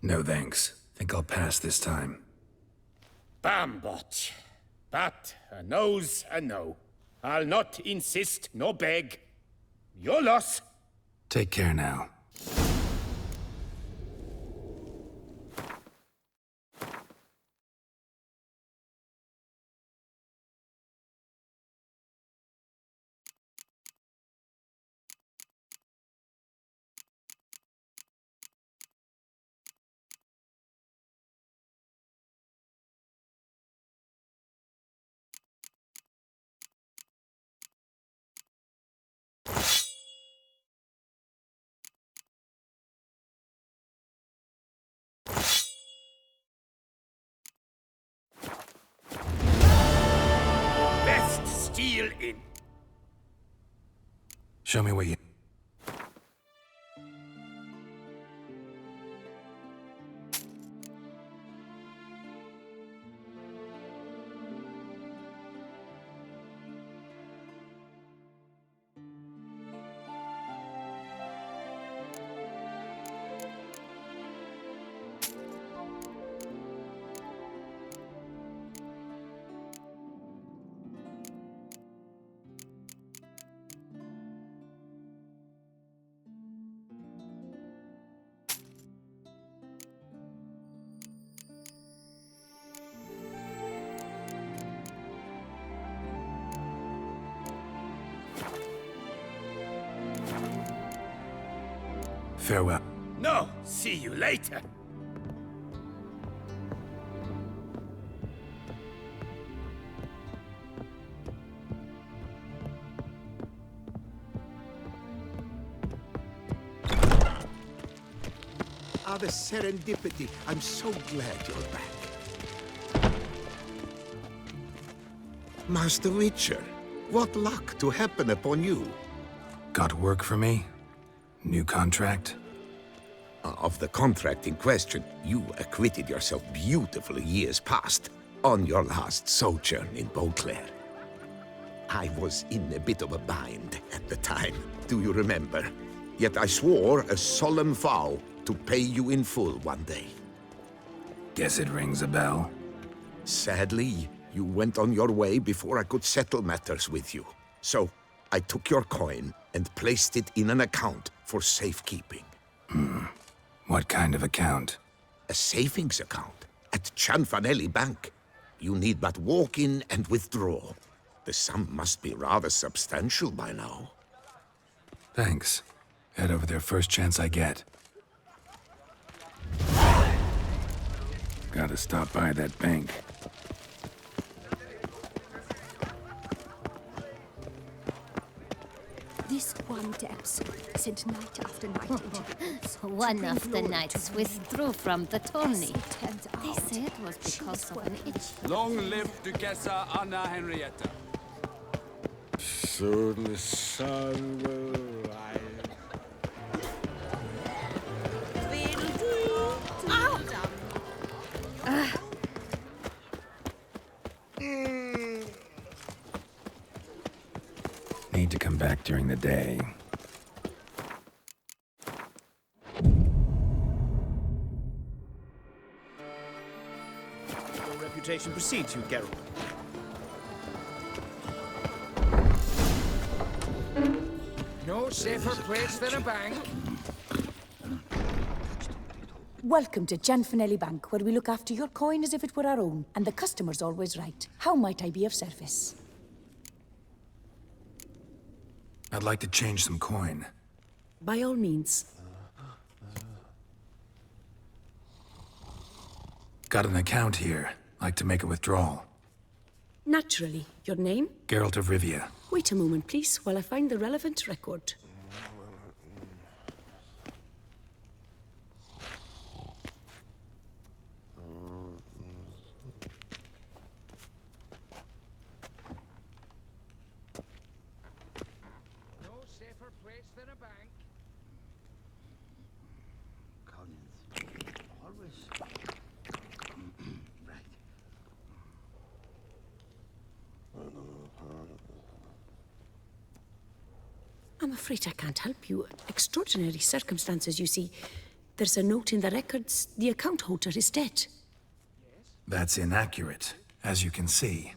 No thanks. Think I'll pass this time. Bambot. But a no's a no. I'll not insist, nor beg. Your loss. Take care now. Steel in. Show me what you... Farewell. No, see you later. Ah, the serendipity. I'm so glad you're back. Master Witcher, what luck to happen upon you. Got work for me? New contract? Of the contract in question, you acquitted yourself beautifully years past, on your last sojourn in Beauclair. I was in a bit of a bind at the time, do you remember? Yet I swore a solemn vow to pay you in full one day. Guess it rings a bell. Sadly, you went on your way before I could settle matters with you. So, I took your coin and placed it in an account for safekeeping. What kind of account? A savings account at Cianfanelli Bank. You need but walk in and withdraw. The sum must be rather substantial by now. Thanks. Head over there first chance I get. Gotta stop by that bank. This one depths sent night after night into One of the knights withdrew from the tourney. They out, say it was because of an itch. Long live Duchessa Anna Henrietta. Soon the sun will rise. Need to come back during the day. Your reputation precedes you, Geralt. No safer place than a bank. Welcome to Cianfanelli Bank, where we look after your coin as if it were our own, and the customer's always right. How might I be of service? I'd like to change some coin. By all means. Got an account here. Like to make a withdrawal. Naturally. Your name? Geralt of Rivia. Wait a moment, please, while I find the relevant record. I'm afraid I can't help you. Extraordinary circumstances, you see. There's a note in the records. The account holder is dead. That's inaccurate, as you can see.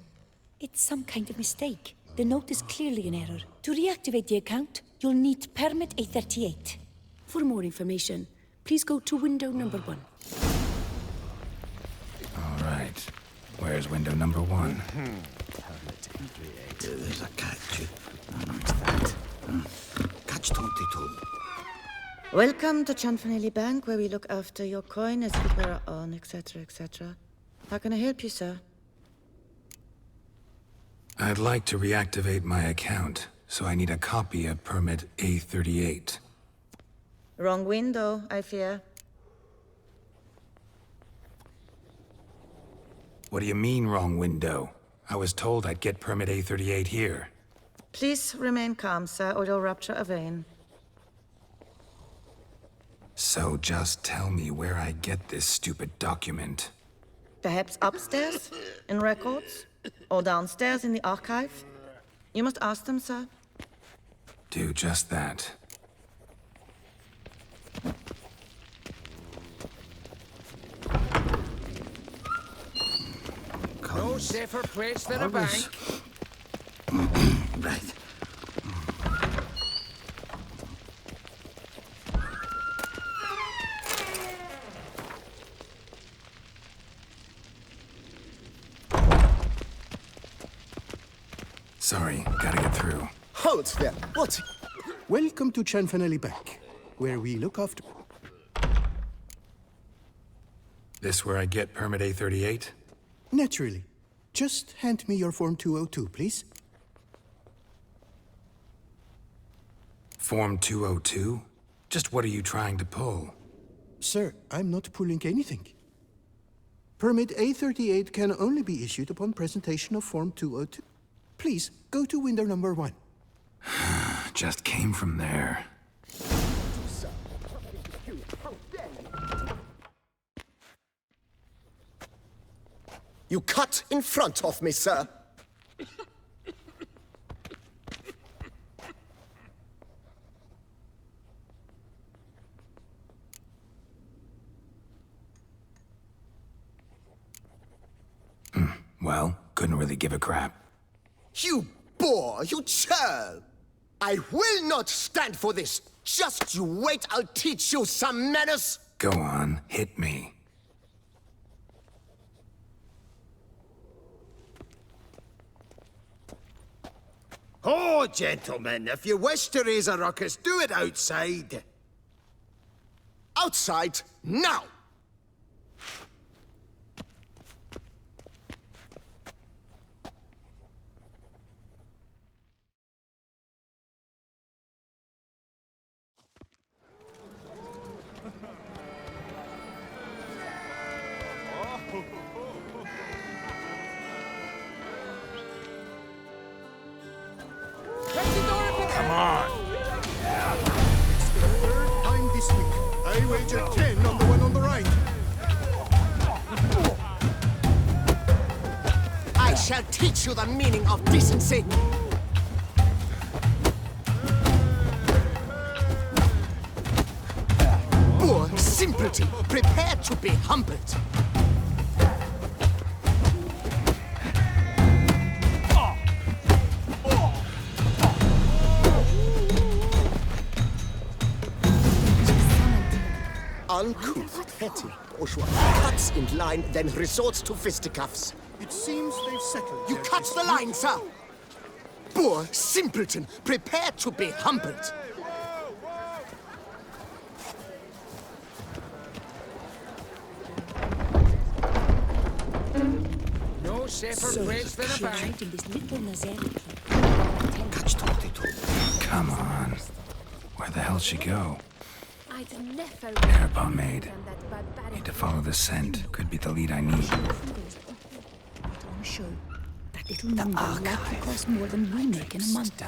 It's some kind of mistake. The note is clearly an error. To reactivate the account, you'll need permit A38. For more information, please go to window number 1. All right. Where's window number 1? There's a catch. What's that? Catch 22. Welcome to Cianfanelli Bank, where we look after your coin as if it were our own, etc., etc. How can I help you, sir? I'd like to reactivate my account, so I need a copy of permit A38. Wrong window, I fear. What do you mean, wrong window? I was told I'd get permit A38 here. Please remain calm, sir, or you'll rupture a vein. So just tell me where I get this stupid document. Perhaps upstairs, in records? Or downstairs in the archive? You must ask them, sir. Do just that. No safer place than a bank. Right. Sorry, gotta get through. Halt there! What? Welcome to Cianfanelli Bank. where we look after... This where I get permit A38? Naturally. Just hand me your Form 202, please. Form 202? Just what are you trying to pull? Sir, I'm not pulling anything. Permit A38 can only be issued upon presentation of Form 202. Please, go to window number 1. Just came from there. You cut in front of me, sir. Well, couldn't really give a crap. You boor, you churl! I will not stand for this! Just you wait, I'll teach you some manners! Go on, hit me. Oh, gentlemen, if you wish to raise a ruckus, do it outside. Outside, now! Come on! It's the 3rd time this week. I wager 10 on the one on the right. I shall teach you the meaning of decency. Poor simpleton, prepare to be humbled. Uncouth, petty, bourgeois. Cuts in line, then resorts to fisticuffs. It seems they've settled. You cut the line, sir! Poor simpleton, prepare to be humbled. No safer place than a bank. In this little Nazareth. Come on. Where the hell'd she go? I'd never Hair pomade. done that barbaric. Need to follow the scent. Could be the lead I need. I'm sure that little number will likely cost more than we make in a month.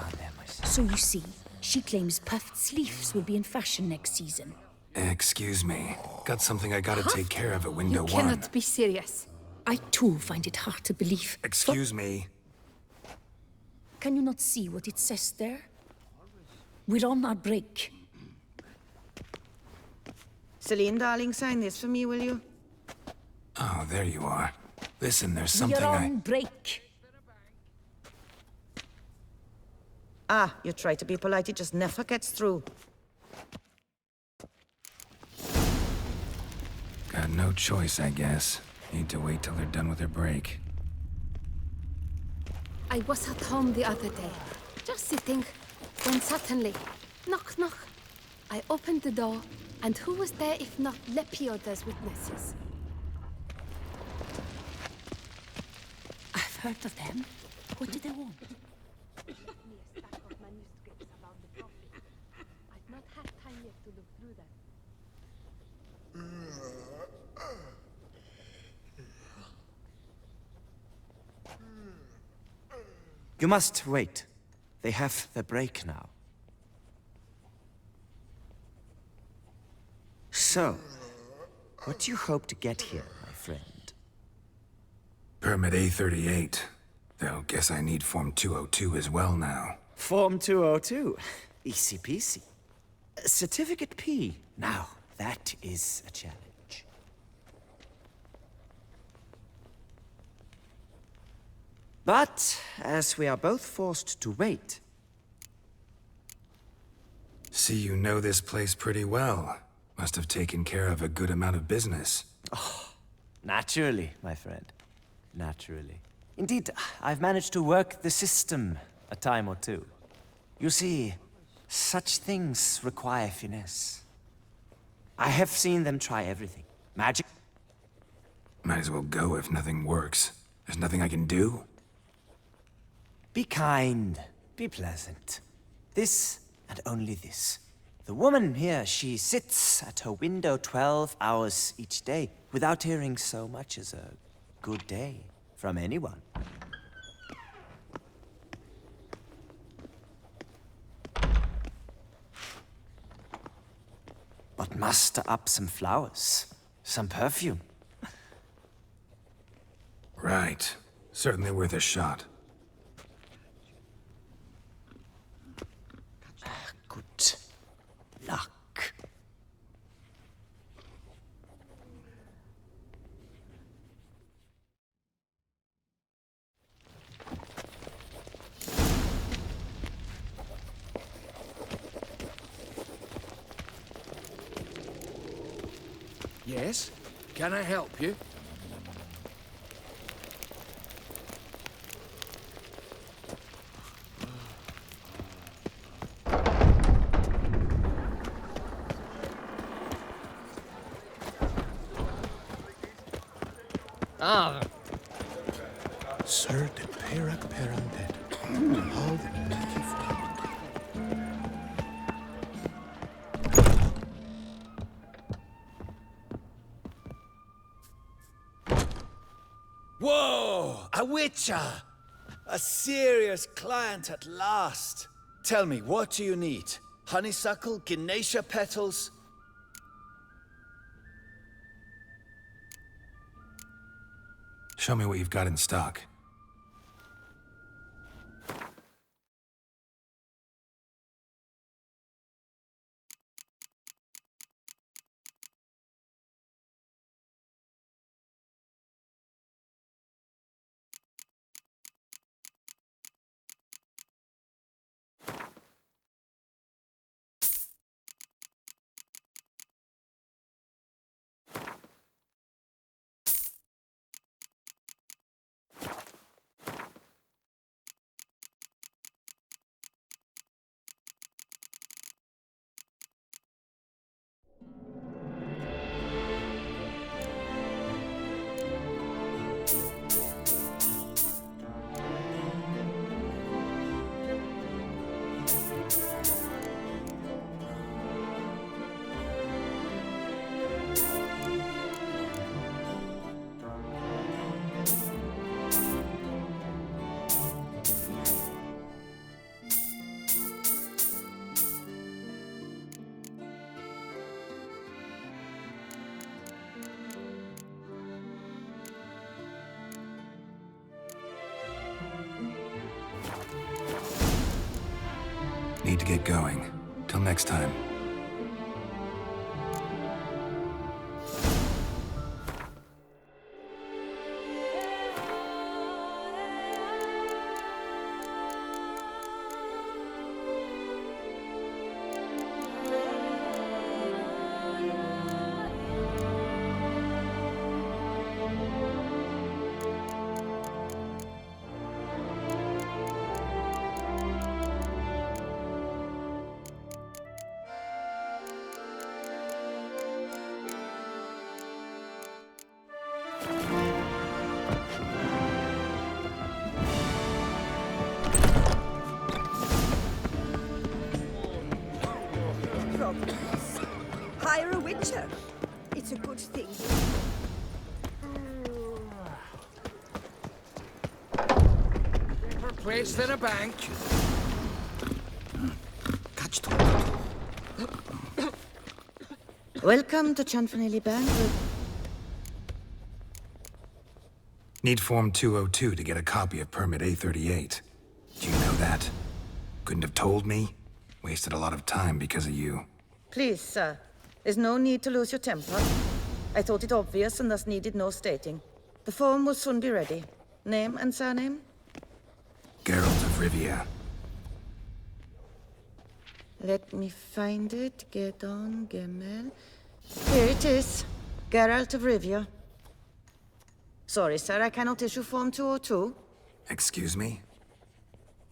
So you see, she claims puffed sleeves will be in fashion next season. Excuse me. Got something I gotta take care of at window You 1. cannot be serious. I too find it hard to believe. Excuse me. Can you not see what it says there? We're on our break. Celine, darling, sign this for me, will you? Oh, there you are. Listen, there's something We're on break. Ah, you try to be polite, it just never gets through. Got no choice, I guess. Need to wait till they're done with their break. I was at home the other day, just sitting, when suddenly, knock, knock. I opened the door, and who was there if not Lepioda's witnesses? I've heard of them. What do they want? I've not had time yet to look through them. You must wait. They have the break now. So, what do you hope to get here, my friend? Permit A38. Though, guess I need Form 202 as well now. Form 202. Easy peasy. Certificate P. Now, that is a challenge. But, as we are both forced to wait... See, you know this place pretty well. Must have taken care of a good amount of business. Oh, naturally, my friend. Naturally. Indeed, I've managed to work the system a time or two. You see, Such things require finesse. I have seen them try everything. Magic. Might as well go if nothing works. There's nothing I can do? Be kind. Be pleasant. This and only this. The woman here, she sits at her window 12 hours each day without hearing so much as a good day from anyone. But muster up some flowers, some perfume. Right. Certainly worth a shot. Good luck. Yes? Can I help you? Ah. Sir de Pera Perandet. All the native Whoa! A witcher! A serious client at last. Tell me, what do you need? Honeysuckle, Ginacia petals? Show me what you've got in stock. Need to get going. Till next time. Hire a witcher. It's a good thing. Better placed than a bank. Welcome to Chanfanelli Bank. Need Form 202 to get a copy of Permit A38. Do you know that? Couldn't have told me? Wasted a lot of time because of you. Please, sir. There's no need to lose your temper. I thought it obvious and thus needed no stating. The form will soon be ready. Name and surname? Geralt of Rivia. Let me find it. Get on, Gemel. Here it is. Geralt of Rivia. Sorry, sir, I cannot issue Form 202. Excuse me?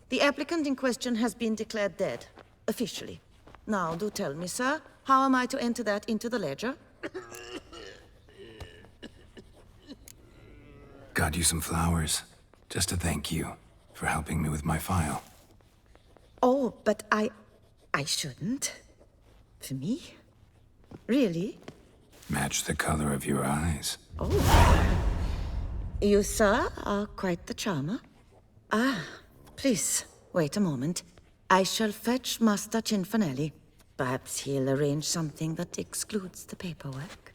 The applicant in question has been declared dead. Officially. Now, do tell me, sir, how am I to enter that into the ledger? Got you some flowers, just to thank you for helping me with my file. Oh, but I shouldn't. For me? Really? Match the color of your eyes. Oh. You, sir, are quite the charmer. Ah, please, wait a moment. I shall fetch Master Cinfanelli. Perhaps he'll arrange something that excludes the paperwork.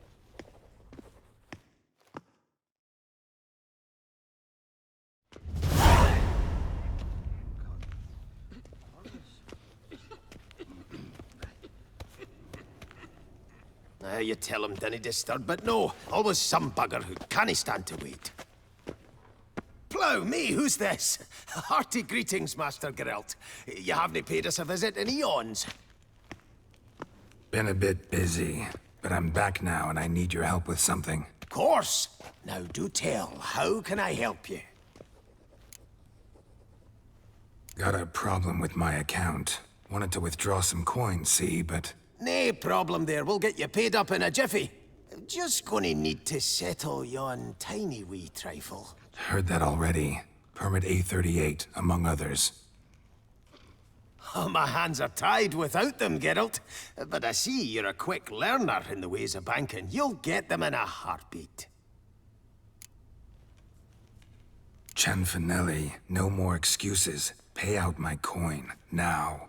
You tell him dinna disturb, but no, always some bugger who can't stand to wait. Plough me, who's this? Hearty greetings, Master Geralt. You haven't paid us a visit in eons. Been a bit busy, but I'm back now and I need your help with something. Of course. Now do tell, how can I help you? Got a problem with my account. Wanted to withdraw some coins, see, but... Nae problem there, we'll get you paid up in a jiffy. Just gonna need to settle yon tiny wee trifle. Heard that already. Permit A38, among others. Oh, my hands are tied without them, Geralt. But I see you're a quick learner in the ways of banking. You'll get them in a heartbeat. Cinfanelli, no more excuses. Pay out my coin, now.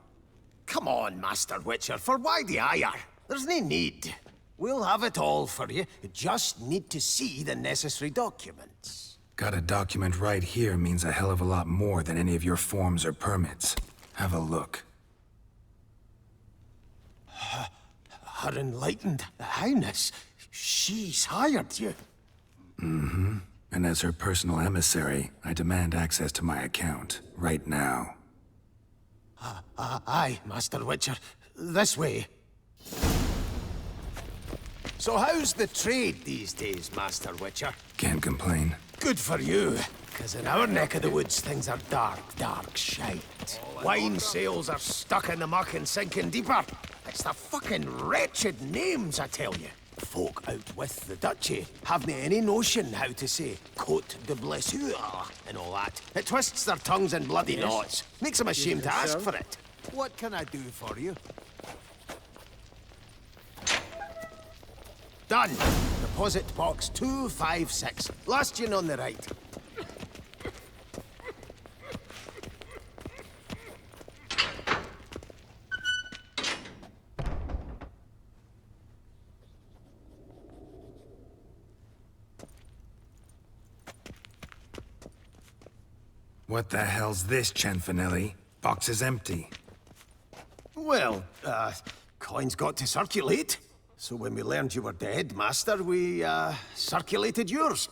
Come on, Master Witcher, for why the ire? There's no need. We'll have it all for you. You just need to see the necessary documents. Got a document right here means a hell of a lot more than any of your forms or permits. Have a look. Her Enlightened Highness, she's hired you. Mm-hmm. And as her personal emissary, I demand access to my account, right now. Aye, Master Witcher. This way. So how's the trade these days, Master Witcher? Can't complain. Good for you. Because in our neck of the woods, things are dark, dark shite. Wine sales are stuck in the muck and sinking deeper. It's the fucking wretched names, I tell you. Folk out with the duchy haven't any notion how to say Côte de Blessure and all that. It twists their tongues in bloody knots. Makes them ashamed to ask for it. What can I do for you? Done. Deposit box 256. Last one on the right. What the hell's this, Cinfanelli? Box is empty. Well, coins got to circulate. So when we learned you were dead, Master, we, circulated yours.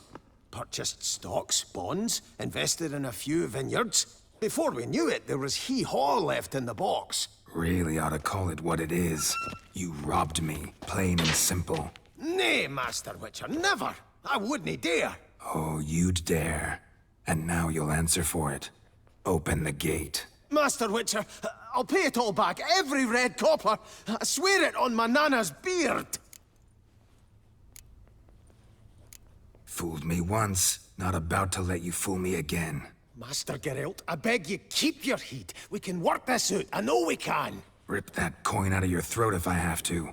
Purchased stocks, bonds, invested in a few vineyards. Before we knew it, there was hee-haw left in the box. Really ought to call it what it is. You robbed me, plain and simple. Nay, Master Witcher, never! I wouldn't dare! Oh, you'd dare. And now you'll answer for it. Open the gate. Master Witcher, I'll pay it all back, every red copper. I swear it on my nana's beard. Fooled me once, not about to let you fool me again. Master Geralt, I beg you, keep your heat. We can work this out, I know we can. Rip that coin out of your throat if I have to.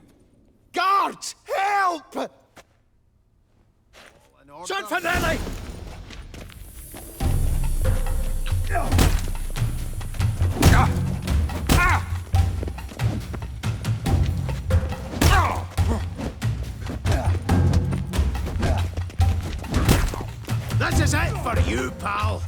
Guards, help! Cinfanelli! This is it for you, pal.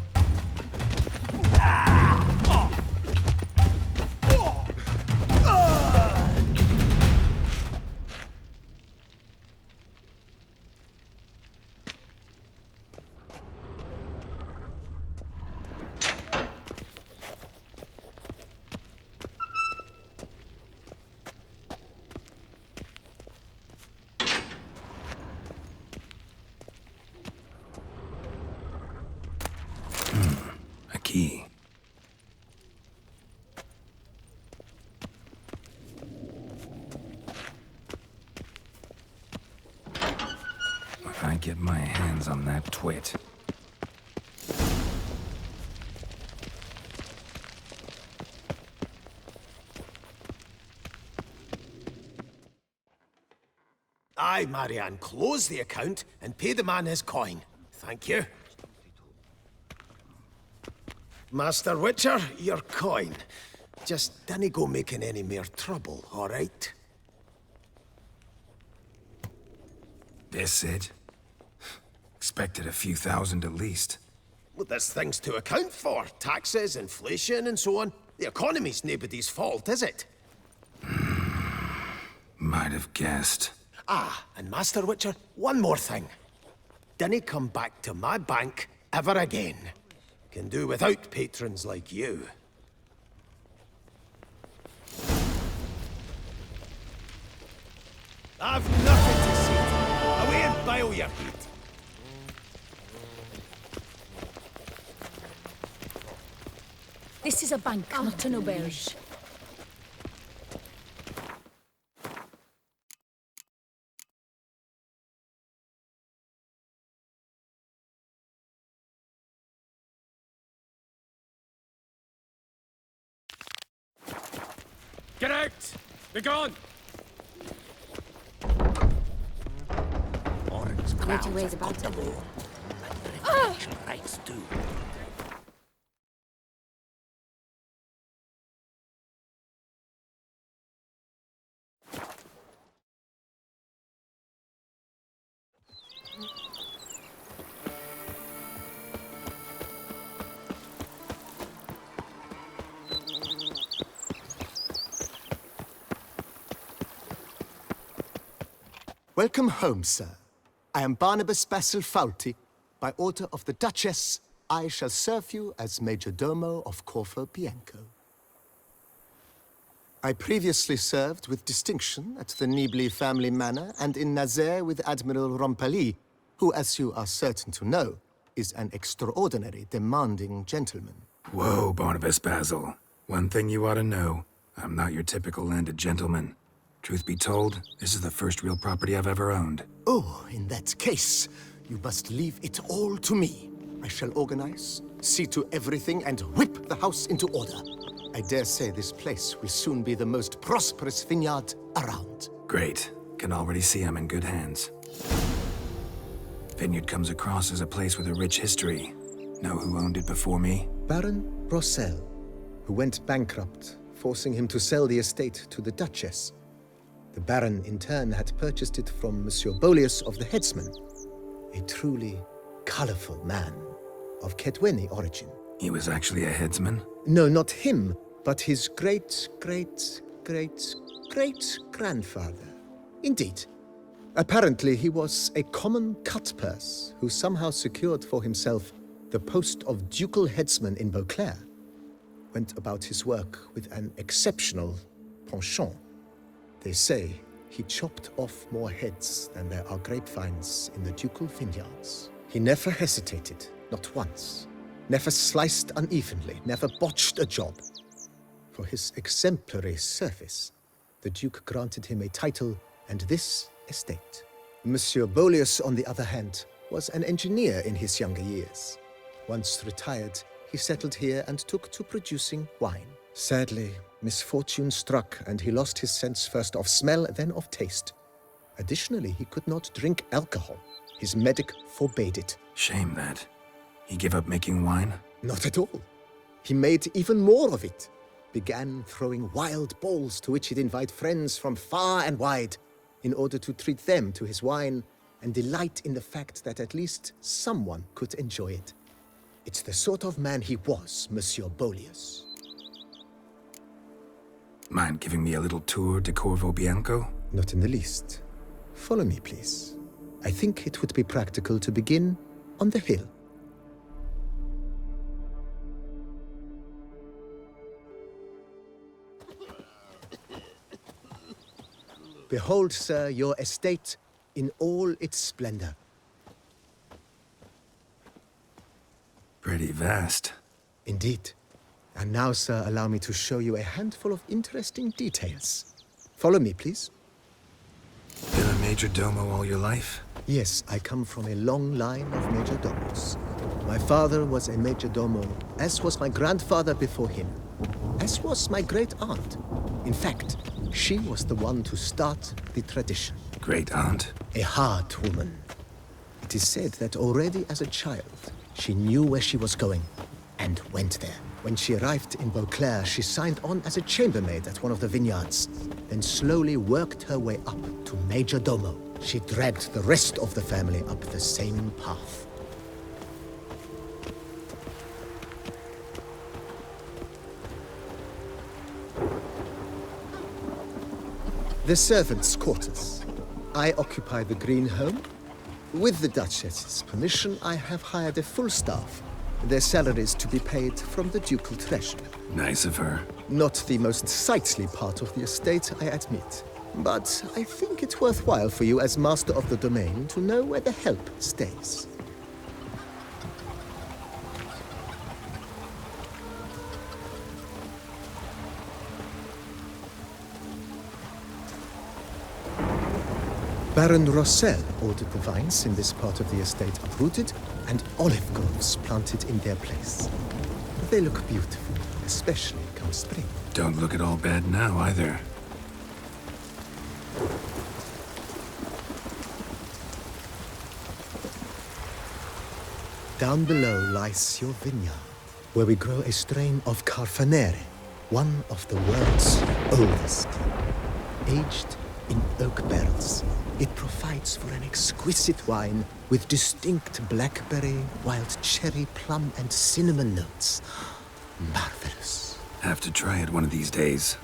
A key. get my hands on that twit. Aye, Marianne, close the account and pay the man his coin. Thank you. Master Witcher, your coin. Just dinna go making any more trouble, all right? This it? Expected a few thousand at least. Well, there's things to account for. Taxes, inflation, and so on. The economy's nobody's fault, is it? Might have guessed. Ah, and Master Witcher, one more thing. Dinna come back to my bank ever again. Can do without patrons like you. I've nothing to say to you. Away and bile your heat. This is a bank, not an auberge. Get out! Be gone! Orange Great ways about them. rights too. Welcome home, sir. I am Barnabas Basil Faulty. By order of the Duchess, I shall serve you as Major Domo of Corvo Bianco. I previously served with distinction at the Nibli family manor and in Nazaire with Admiral Rompali, who, as you are certain to know, is an extraordinary, demanding gentleman. Whoa, Barnabas Basil. One thing you ought to know. I'm not your typical landed gentleman. Truth be told, this is the first real property I've ever owned. Oh, in that case, you must leave it all to me. I shall organize, see to everything, and whip the house into order. I dare say this place will soon be the most prosperous vineyard around. Great. Can already see I'm in good hands. Vineyard comes across as a place with a rich history. Know who owned it before me? Baron Rossel, who went bankrupt, forcing him to sell the estate to the Duchess. The Baron, in turn, had purchased it from Monsieur Bolius of the Headsman, a truly colorful man of Kedweni origin. He was actually a headsman? No, not him, but his great-great-great-great-grandfather. Indeed. Apparently, he was a common cutpurse who somehow secured for himself the post of ducal headsman in Beauclair. Went about his work with an exceptional penchant. They say he chopped off more heads than there are grapevines in the ducal vineyards. He never hesitated, not once. Never sliced unevenly, never botched a job. For his exemplary service, the Duke granted him a title and this estate. Monsieur Bolius, on the other hand, was an engineer in his younger years. Once retired, he settled here and took to producing wine. Sadly, misfortune struck, and he lost his sense first of smell, then of taste. Additionally, he could not drink alcohol. His medic forbade it. Shame that. He gave up making wine? Not at all. He made even more of it. Began throwing wild balls to which he'd invite friends from far and wide in order to treat them to his wine and delight in the fact that at least someone could enjoy it. It's the sort of man he was, Monsieur Bolius. Mind giving me a little tour de Corvo Bianco? Not in the least. Follow me, please. I think it would be practical to begin on the hill. Behold, sir, your estate in all its splendor. Pretty vast. Indeed. And now, sir, allow me to show you a handful of interesting details. Follow me, please. Been a major domo all your life? Yes, I come from a long line of majordomos. My father was a majordomo, as was my grandfather before him, as was my great-aunt. In fact, she was the one to start the tradition. Great-aunt? A hard woman. It is said that already as a child, she knew where she was going, and went there. When she arrived in Beauclair, she signed on as a chambermaid at one of the vineyards, then slowly worked her way up to majordomo. She dragged the rest of the family up the same path. The servants' quarters. I occupy the green home. With the Duchess's permission, I have hired a full staff. Their salaries to be paid from the ducal treasury. Nice of her. Not the most sightly part of the estate, I admit. But I think it worthwhile for you as master of the domain to know where the help stays. Baron Rossel ordered the vines in this part of the estate uprooted and olive groves planted in their place. They look beautiful, especially come spring. Don't look at all bad now, either. Down below lies your vineyard, where we grow a strain of Carfanere, one of the world's oldest. Aged in oak barrels, it provides for an exquisite wine with distinct blackberry, wild cherry, plum, and cinnamon notes. Marvelous. Have to try it one of these days.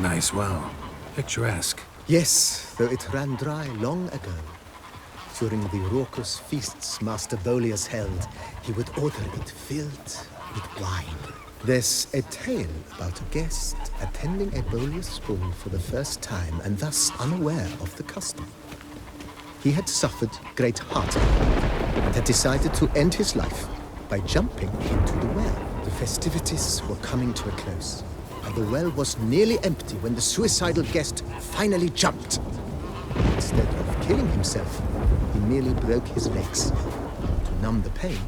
Nice well. Picturesque. Yes, though it ran dry long ago. During the raucous feasts Master Bolius held, he would order it filled with wine. There's a tale about a guest attending a Bolius ball for the first time and thus unaware of the custom. He had suffered great heartache and had decided to end his life by jumping into the well. The festivities were coming to a close, and the well was nearly empty when the suicidal guest finally jumped. Instead of killing himself, he merely broke his legs. To numb the pain,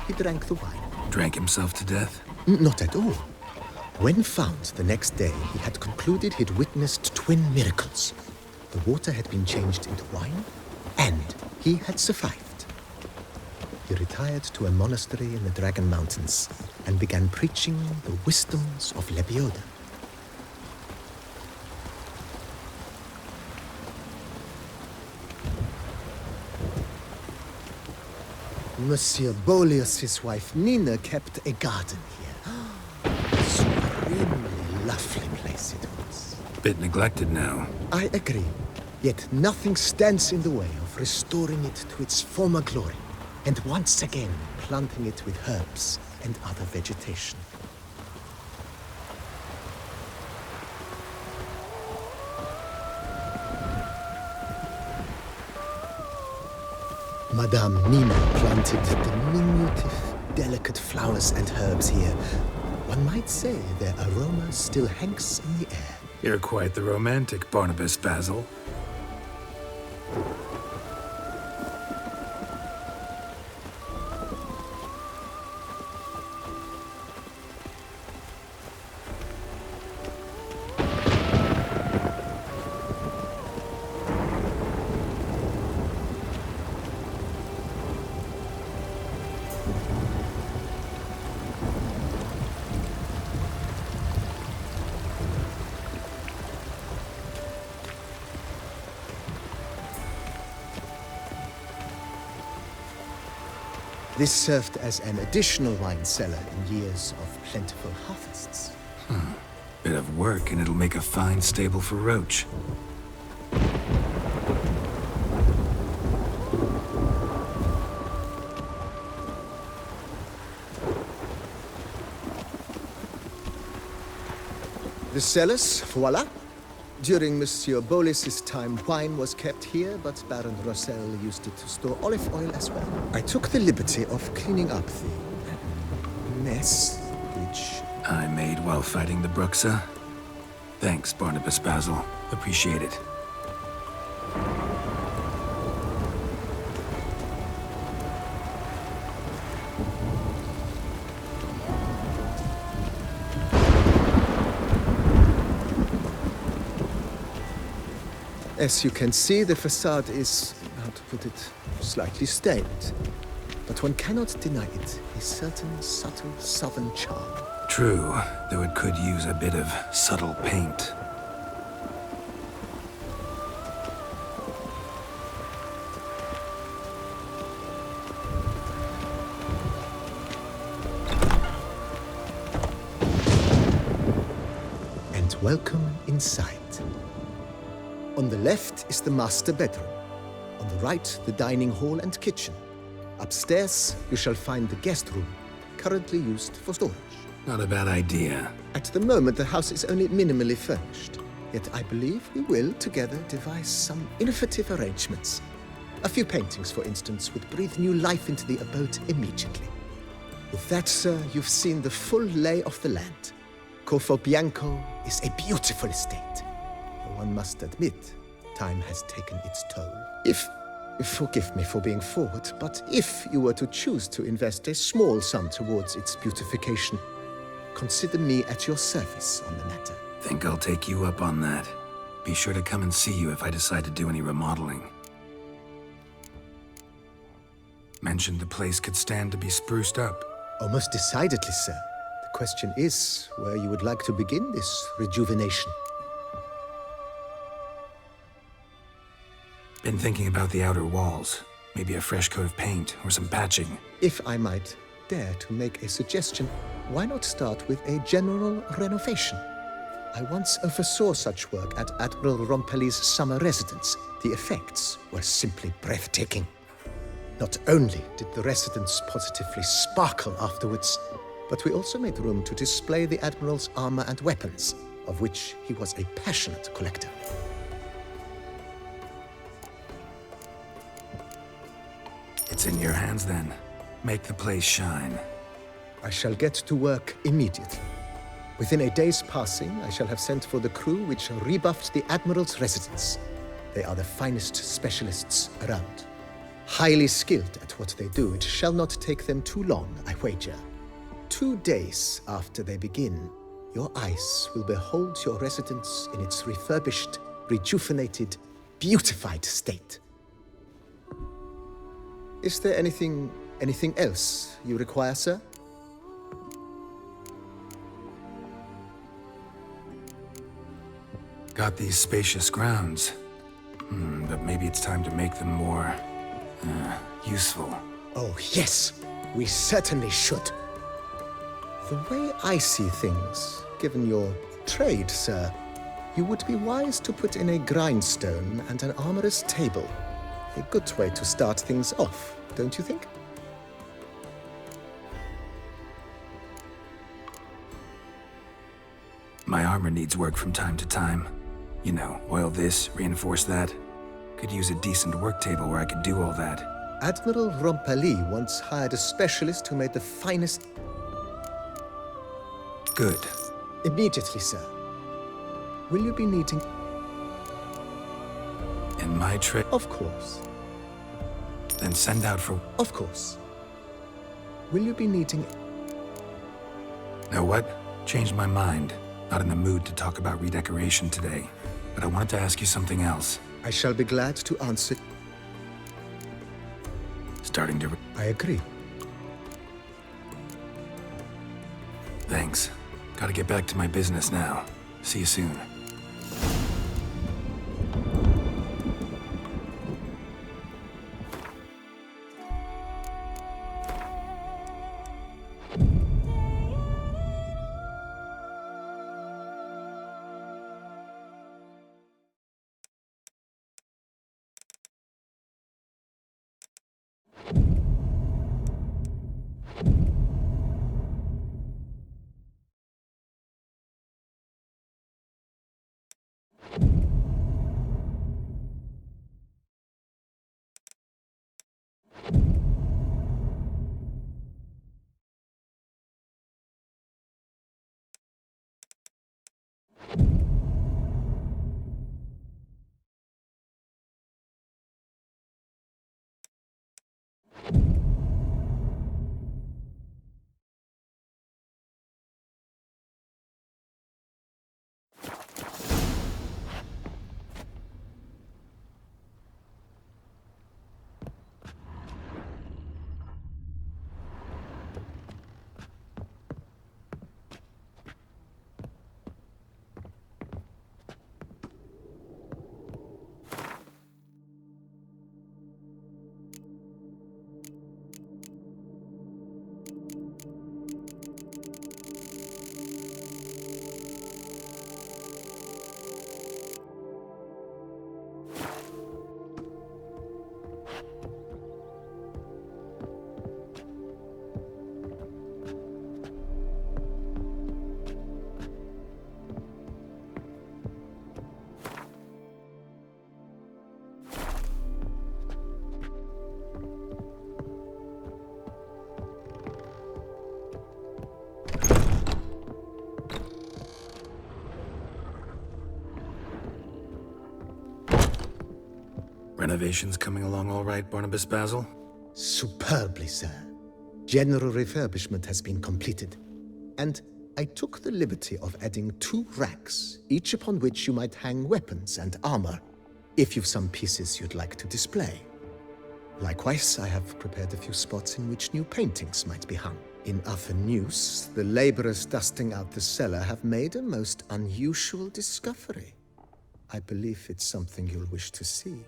he drank the wine. Drank himself to death? Not at all. When found the next day, he had concluded he'd witnessed twin miracles. The water had been changed into wine, and he had survived. He retired to a monastery in the Dragon Mountains and began preaching the wisdoms of Lebioda. Monsieur Bolius' wife Nina kept a garden here. Supremely lovely place it was. Bit neglected now. I agree. Yet nothing stands in the way of restoring it to its former glory, and once again planting it with herbs and other vegetation. Madame Nina planted diminutive, delicate flowers and herbs here. One might say their aroma still hangs in the air. You're quite the romantic, Barnabas Basil. This served as an additional wine cellar in years of plentiful harvests. Bit of work and it'll make a fine stable for Roach. The cellars, voila. During Monsieur Bolis's time, wine was kept here, but Baron Rossel used it to store olive oil as well. I took the liberty of cleaning up the mess, the which I made while fighting the Bruxa. Thanks, Barnabas Basil. Appreciate it. As you can see, the facade is, how to put it, slightly stained. But one cannot deny it, a certain subtle southern charm. True, though it could use a bit of subtle paint. And welcome inside. On the left is the master bedroom. On the right, the dining hall and kitchen. Upstairs, you shall find the guest room, currently used for storage. Not a bad idea. At the moment, the house is only minimally furnished. Yet I believe we will, together, devise some innovative arrangements. A few paintings, for instance, would breathe new life into the abode immediately. With that, sir, you've seen the full lay of the land. Corfo Bianco is a beautiful estate. Though one must admit, time has taken its toll. Forgive me for being forward, but if you were to choose to invest a small sum towards its beautification, consider me at your service on the matter. Think I'll take you up on that. Be sure to come and see you if I decide to do any remodeling. Mentioned the place could stand to be spruced up. Oh, most decidedly, sir. The question is where you would like to begin this rejuvenation. Been thinking about the outer walls. Maybe a fresh coat of paint or some patching. If I might dare to make a suggestion, why not start with a general renovation? I once oversaw such work at Admiral Rompelli's summer residence. The effects were simply breathtaking. Not only did the residence positively sparkle afterwards, but we also made room to display the Admiral's armor and weapons, of which he was a passionate collector. It's in your hands then. Make the place shine. I shall get to work immediately. Within a day's passing, I shall have sent for the crew which rebuffed the Admiral's residence. They are the finest specialists around. Highly skilled at what they do, it shall not take them too long, I wager. 2 days after they begin, your eyes will behold your residence in its refurbished, rejuvenated, beautified state. Is there anything else you require, sir? Got these spacious grounds. But maybe it's time to make them more, useful. Oh, yes. We certainly should. The way I see things, given your trade, sir, you would be wise to put in a grindstone and an armorer's table. A good way to start things off, don't you think? My armor needs work from time to time. You know, oil this, reinforce that. Could use a decent work table where I could do all that. Admiral Rompelli once hired a specialist who made the finest... Good. Immediately, sir. Will you be needing... In my trade? Of course. Then send out for... Of course. Will you be needing... Know what? Changed my mind. Not in the mood to talk about redecoration today. But I wanted to ask you something else. I shall be glad to answer. Starting to... I agree. Thanks. Gotta get back to my business now. See you soon. Renovations coming along all right, Barnabas Basil? Superbly, sir. General refurbishment has been completed. And I took the liberty of adding 2 racks, each upon which you might hang weapons and armor, if you've some pieces you'd like to display. Likewise, I have prepared a few spots in which new paintings might be hung. In other news, the laborers dusting out the cellar have made a most unusual discovery. I believe it's something you'll wish to see.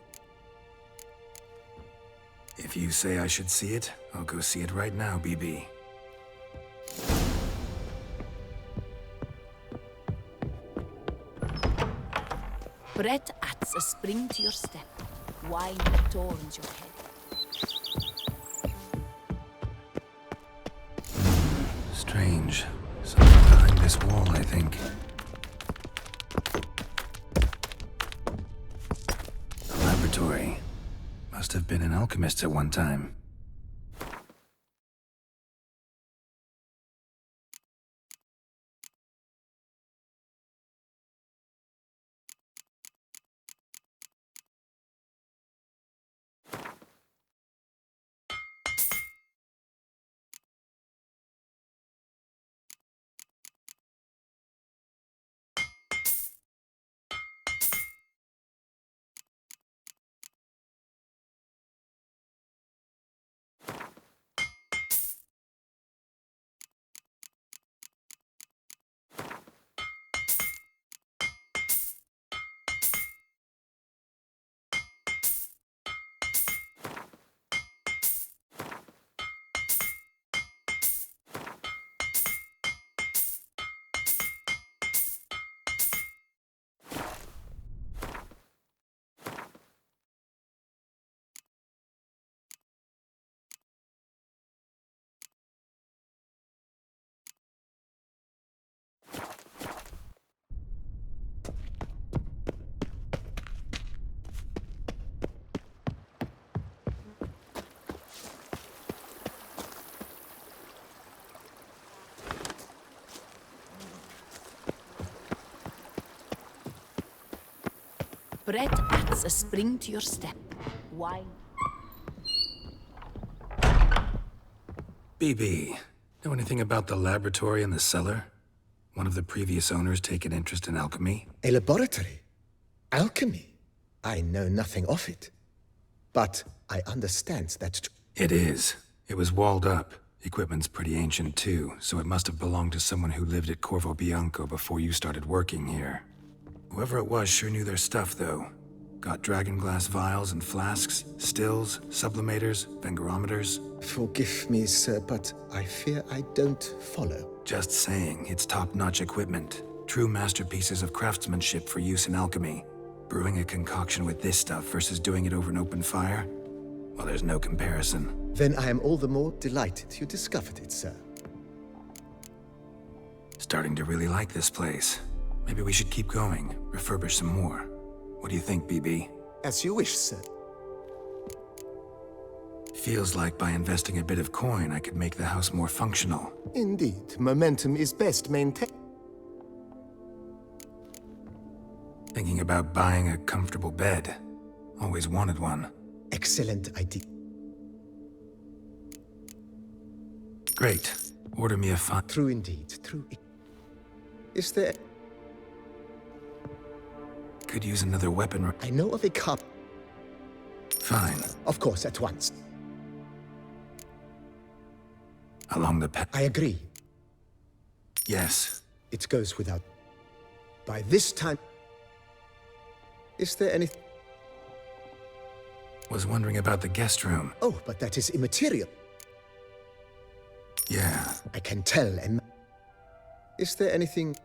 If you say I should see it, I'll go see it right now, BB. Bread adds a spring to your step. Wine adorns your head. Strange. Something behind this wall, I think. A laboratory. Must have been an alchemist at one time. Bread adds a spring to your step. Wine. BB, know anything about the laboratory in the cellar? One of the previous owners take an interest in alchemy? A laboratory? Alchemy? I know nothing of it. But I understand that... It is. It was walled up. Equipment's pretty ancient too, so it must have belonged to someone who lived at Corvo Bianco before you started working here. Whoever it was sure knew their stuff, though. Got dragon glass vials and flasks, stills, sublimators, vengerometers. Forgive me, sir, but I fear I don't follow. Just saying, it's top-notch equipment. True masterpieces of craftsmanship for use in alchemy. Brewing a concoction with this stuff versus doing it over an open fire? Well, there's no comparison. Then I am all the more delighted you discovered it, sir. Starting to really like this place. Maybe we should keep going, refurbish some more. What do you think, BB? As you wish, sir. Feels like by investing a bit of coin, I could make the house more functional. Indeed, momentum is best maintained. Thinking about buying a comfortable bed. Always wanted one. Excellent idea. Great. Order me a True indeed, true. Is there... Could use another weapon. I know of a cup. Fine. Of course, at once. Along the path. I agree. Yes. It goes without... By this time... Is there any... Was wondering about the guest room. Oh, but that is immaterial. Yeah. I can tell, and... Is there anything...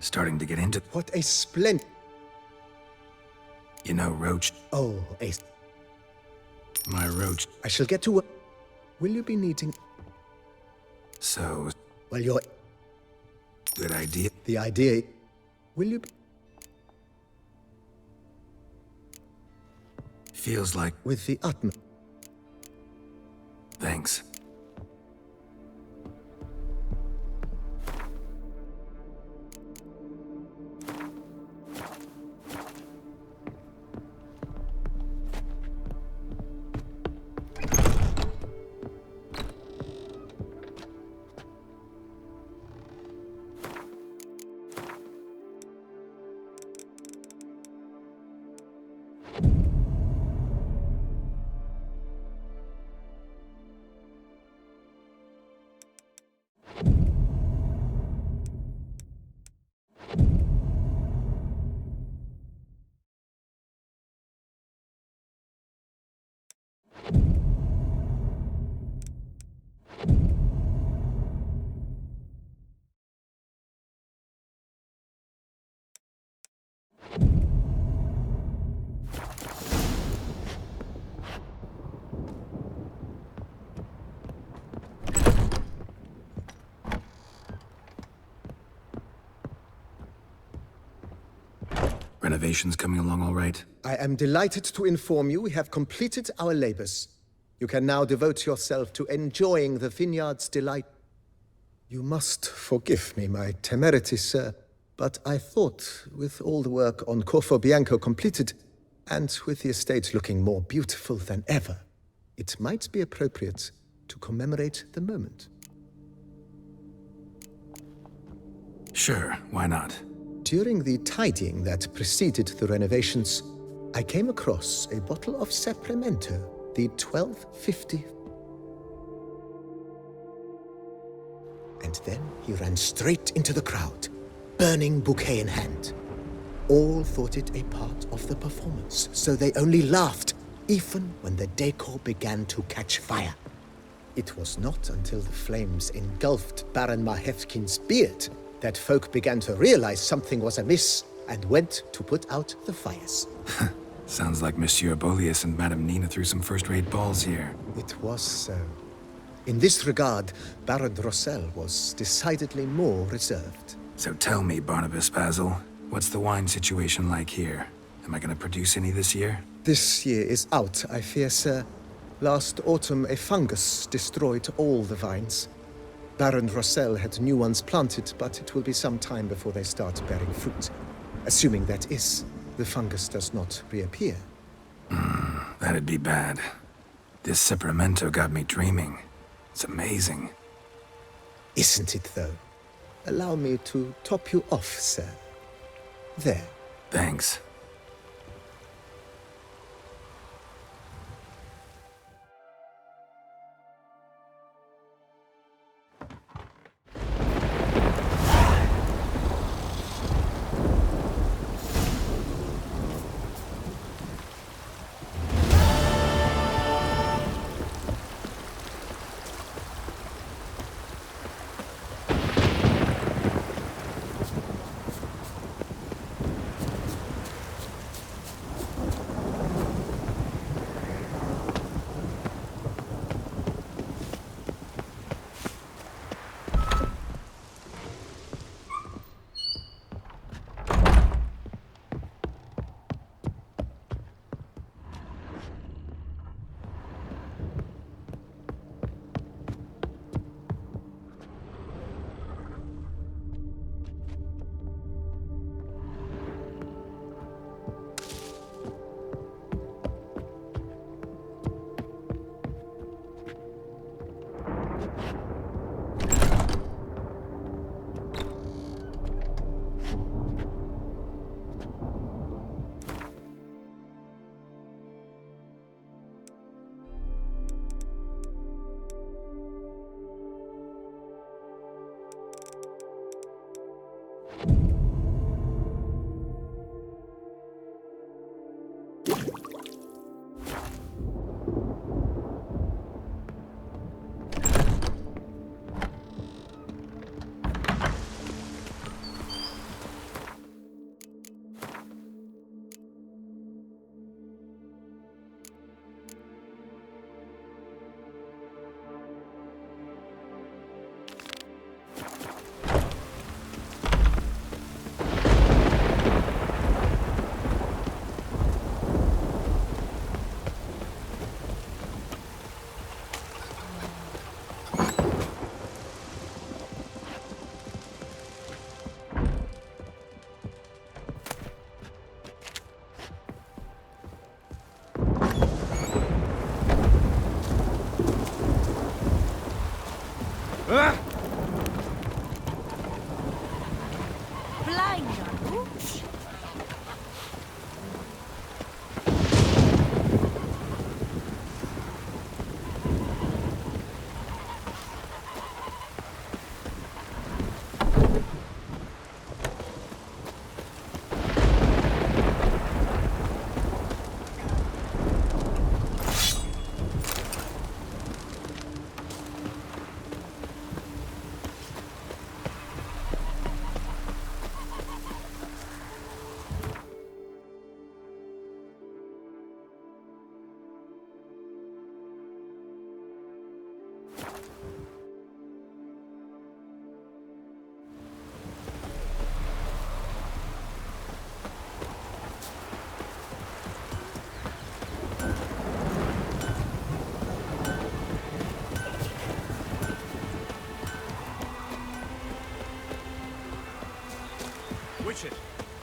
Starting to get into... What a splendid... You know, Roach... Oh, a... My Roach... I shall get to work. Will you be needing... So... Well, you're... Good idea. The idea... Will you be... Feels like... With the utmost... Thanks. Renovations coming along all right? I am delighted to inform you we have completed our labors. You can now devote yourself to enjoying the vineyard's delight. You must forgive me my temerity, sir, but I thought, with all the work on Corfo Bianco completed, and with the estate looking more beautiful than ever, it might be appropriate to commemorate the moment. Sure, why not? During the tidying that preceded the renovations, I came across a bottle of Sapramento, the 1250. And then he ran straight into the crowd, burning bouquet in hand. All thought it a part of the performance, so they only laughed, even when the decor began to catch fire. It was not until the flames engulfed Baron Mahevkin's beard that folk began to realize something was amiss and went to put out the fires. Sounds like Monsieur Bolius and Madame Nina threw some first-rate balls here. It was so. In this regard, Baron Rossel was decidedly more reserved. So tell me, Barnabas Basil, what's the wine situation like here? Am I gonna produce any this year? This year is out, I fear, sir. Last autumn, a fungus destroyed all the vines. Baron Rossel had new ones planted, but it will be some time before they start bearing fruit. Assuming, that is, the fungus does not reappear. That'd be bad. This Sapramento got me dreaming. It's amazing. Isn't it, though? Allow me to top you off, sir. There. Thanks.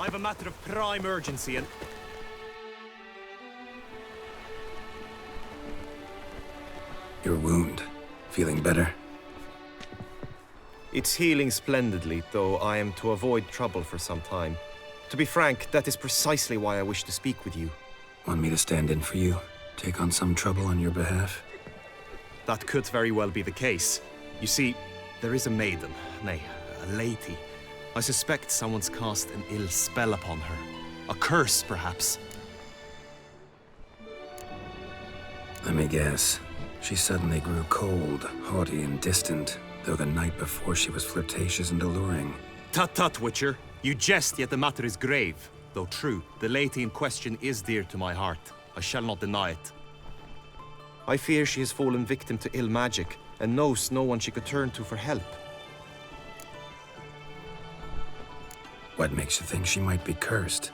I have a matter of prime urgency and... Your wound. Feeling better? It's healing splendidly, though I am to avoid trouble for some time. To be frank, that is precisely why I wish to speak with you. Want me to stand in for you? Take on some trouble on your behalf? That could very well be the case. You see, there is a maiden, nay, a lady. I suspect someone's cast an ill spell upon her. A curse, perhaps. Let me guess. She suddenly grew cold, haughty, and distant, though the night before she was flirtatious and alluring. Tut-tut, Witcher. You jest, yet the matter is grave. Though true, the lady in question is dear to my heart. I shall not deny it. I fear she has fallen victim to ill magic, and knows no one she could turn to for help. What makes you think she might be cursed?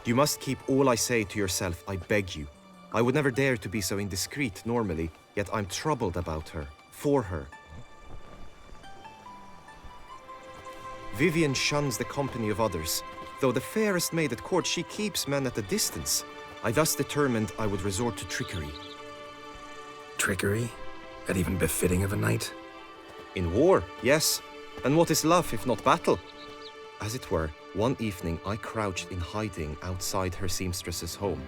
You must keep all I say to yourself, I beg you. I would never dare to be so indiscreet normally, yet I'm troubled about her, for her. Vivian shuns the company of others. Though the fairest maid at court, she keeps men at a distance. I thus determined I would resort to trickery. Trickery? That even befitting of a knight? In war, yes. And what is love if not battle? As it were, one evening I crouched in hiding outside her seamstress's home.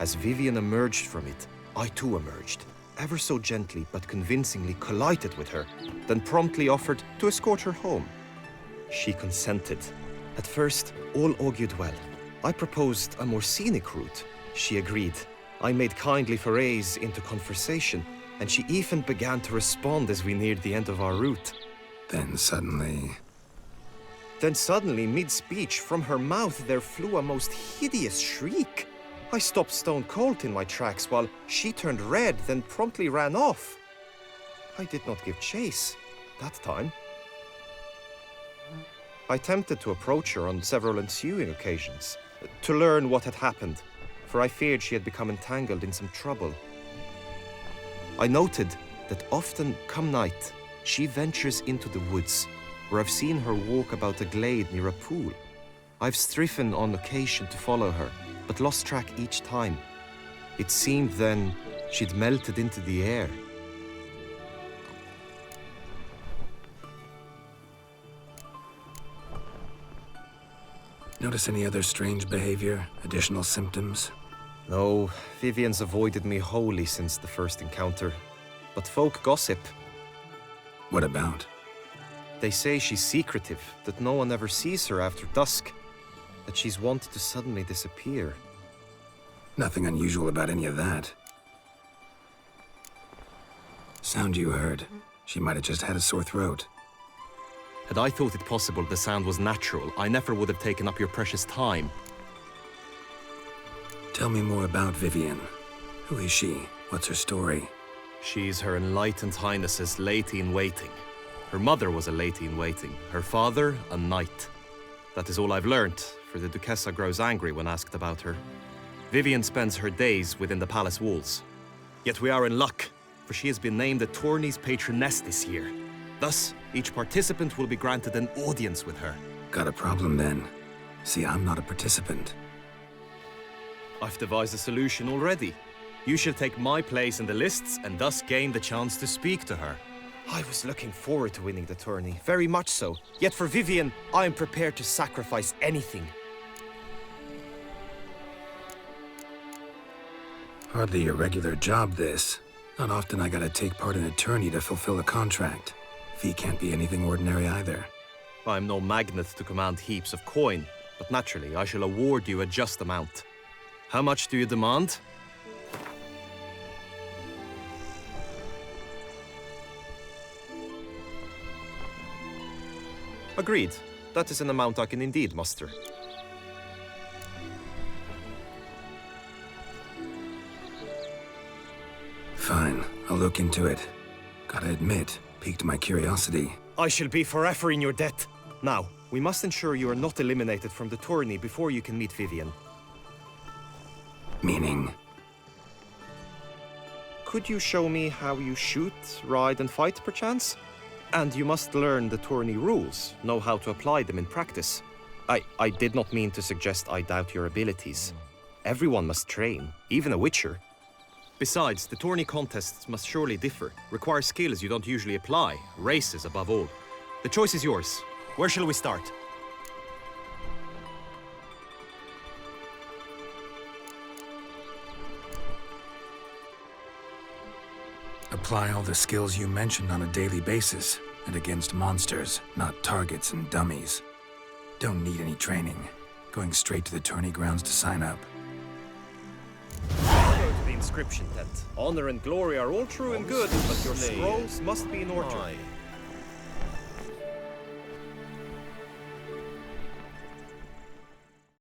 As Vivian emerged from it, I too emerged, ever so gently but convincingly collided with her, then promptly offered to escort her home. She consented. At first, all augured well. I proposed a more scenic route. She agreed. I made kindly forays into conversation, and she even began to respond as we neared the end of our route. Then suddenly, mid-speech, from her mouth there flew a most hideous shriek. I stopped stone cold in my tracks while she turned red, then promptly ran off. I did not give chase that time. I attempted to approach her on several ensuing occasions, to learn what had happened, for I feared she had become entangled in some trouble. I noted that often, come night, she ventures into the woods, where I've seen her walk about a glade near a pool. I've striven on occasion to follow her, but lost track each time. It seemed then she'd melted into the air. notice any other strange behavior, additional symptoms? No, Vivian's avoided me wholly since the first encounter. But folk gossip. What about? They say she's secretive, that no one ever sees her after dusk, that she's wont to suddenly disappear. Nothing unusual about any of that. Sound you heard. She might have just had a sore throat. Had I thought it possible the sound was natural, I never would have taken up your precious time. Tell me more about Vivian. Who is she? What's her story? She's Her Enlightened Highness's lady-in-waiting. Her mother was a lady-in-waiting, her father a knight. That is all I've learnt, for the Duchessa grows angry when asked about her. Vivian spends her days within the palace walls. Yet we are in luck, for she has been named the tourney's patroness this year. Thus, each participant will be granted an audience with her. Got a problem then. See, I'm not a participant. I've devised a solution already. You shall take my place in the lists and thus gain the chance to speak to her. I was looking forward to winning the tourney, very much so. Yet for Vivian, I am prepared to sacrifice anything. Hardly a regular job, this. Not often I gotta take part in a tourney to fulfill a contract. Fee can't be anything ordinary either. I'm no magnet to command heaps of coin, but naturally I shall award you a just amount. How much do you demand? Agreed. That is an amount I can indeed muster. Fine, I'll look into it. Gotta admit, piqued my curiosity. I shall be forever in your debt. Now, we must ensure you are not eliminated from the tourney before you can meet Vivian. Meaning? Could you show me how you shoot, ride, and fight, perchance? And you must learn the tourney rules, know how to apply them in practice. I did not mean to suggest I doubt your abilities. Everyone must train, even a witcher. Besides, the tourney contests must surely differ, require skills you don't usually apply, races above all. The choice is yours. Where shall we start? Apply all the skills you mentioned on a daily basis, and against monsters, not targets and dummies. Don't need any training. Going straight to the tourney grounds to sign up. Go to the inscription tent. Honor and glory are all true and good, but your scrolls must be in order.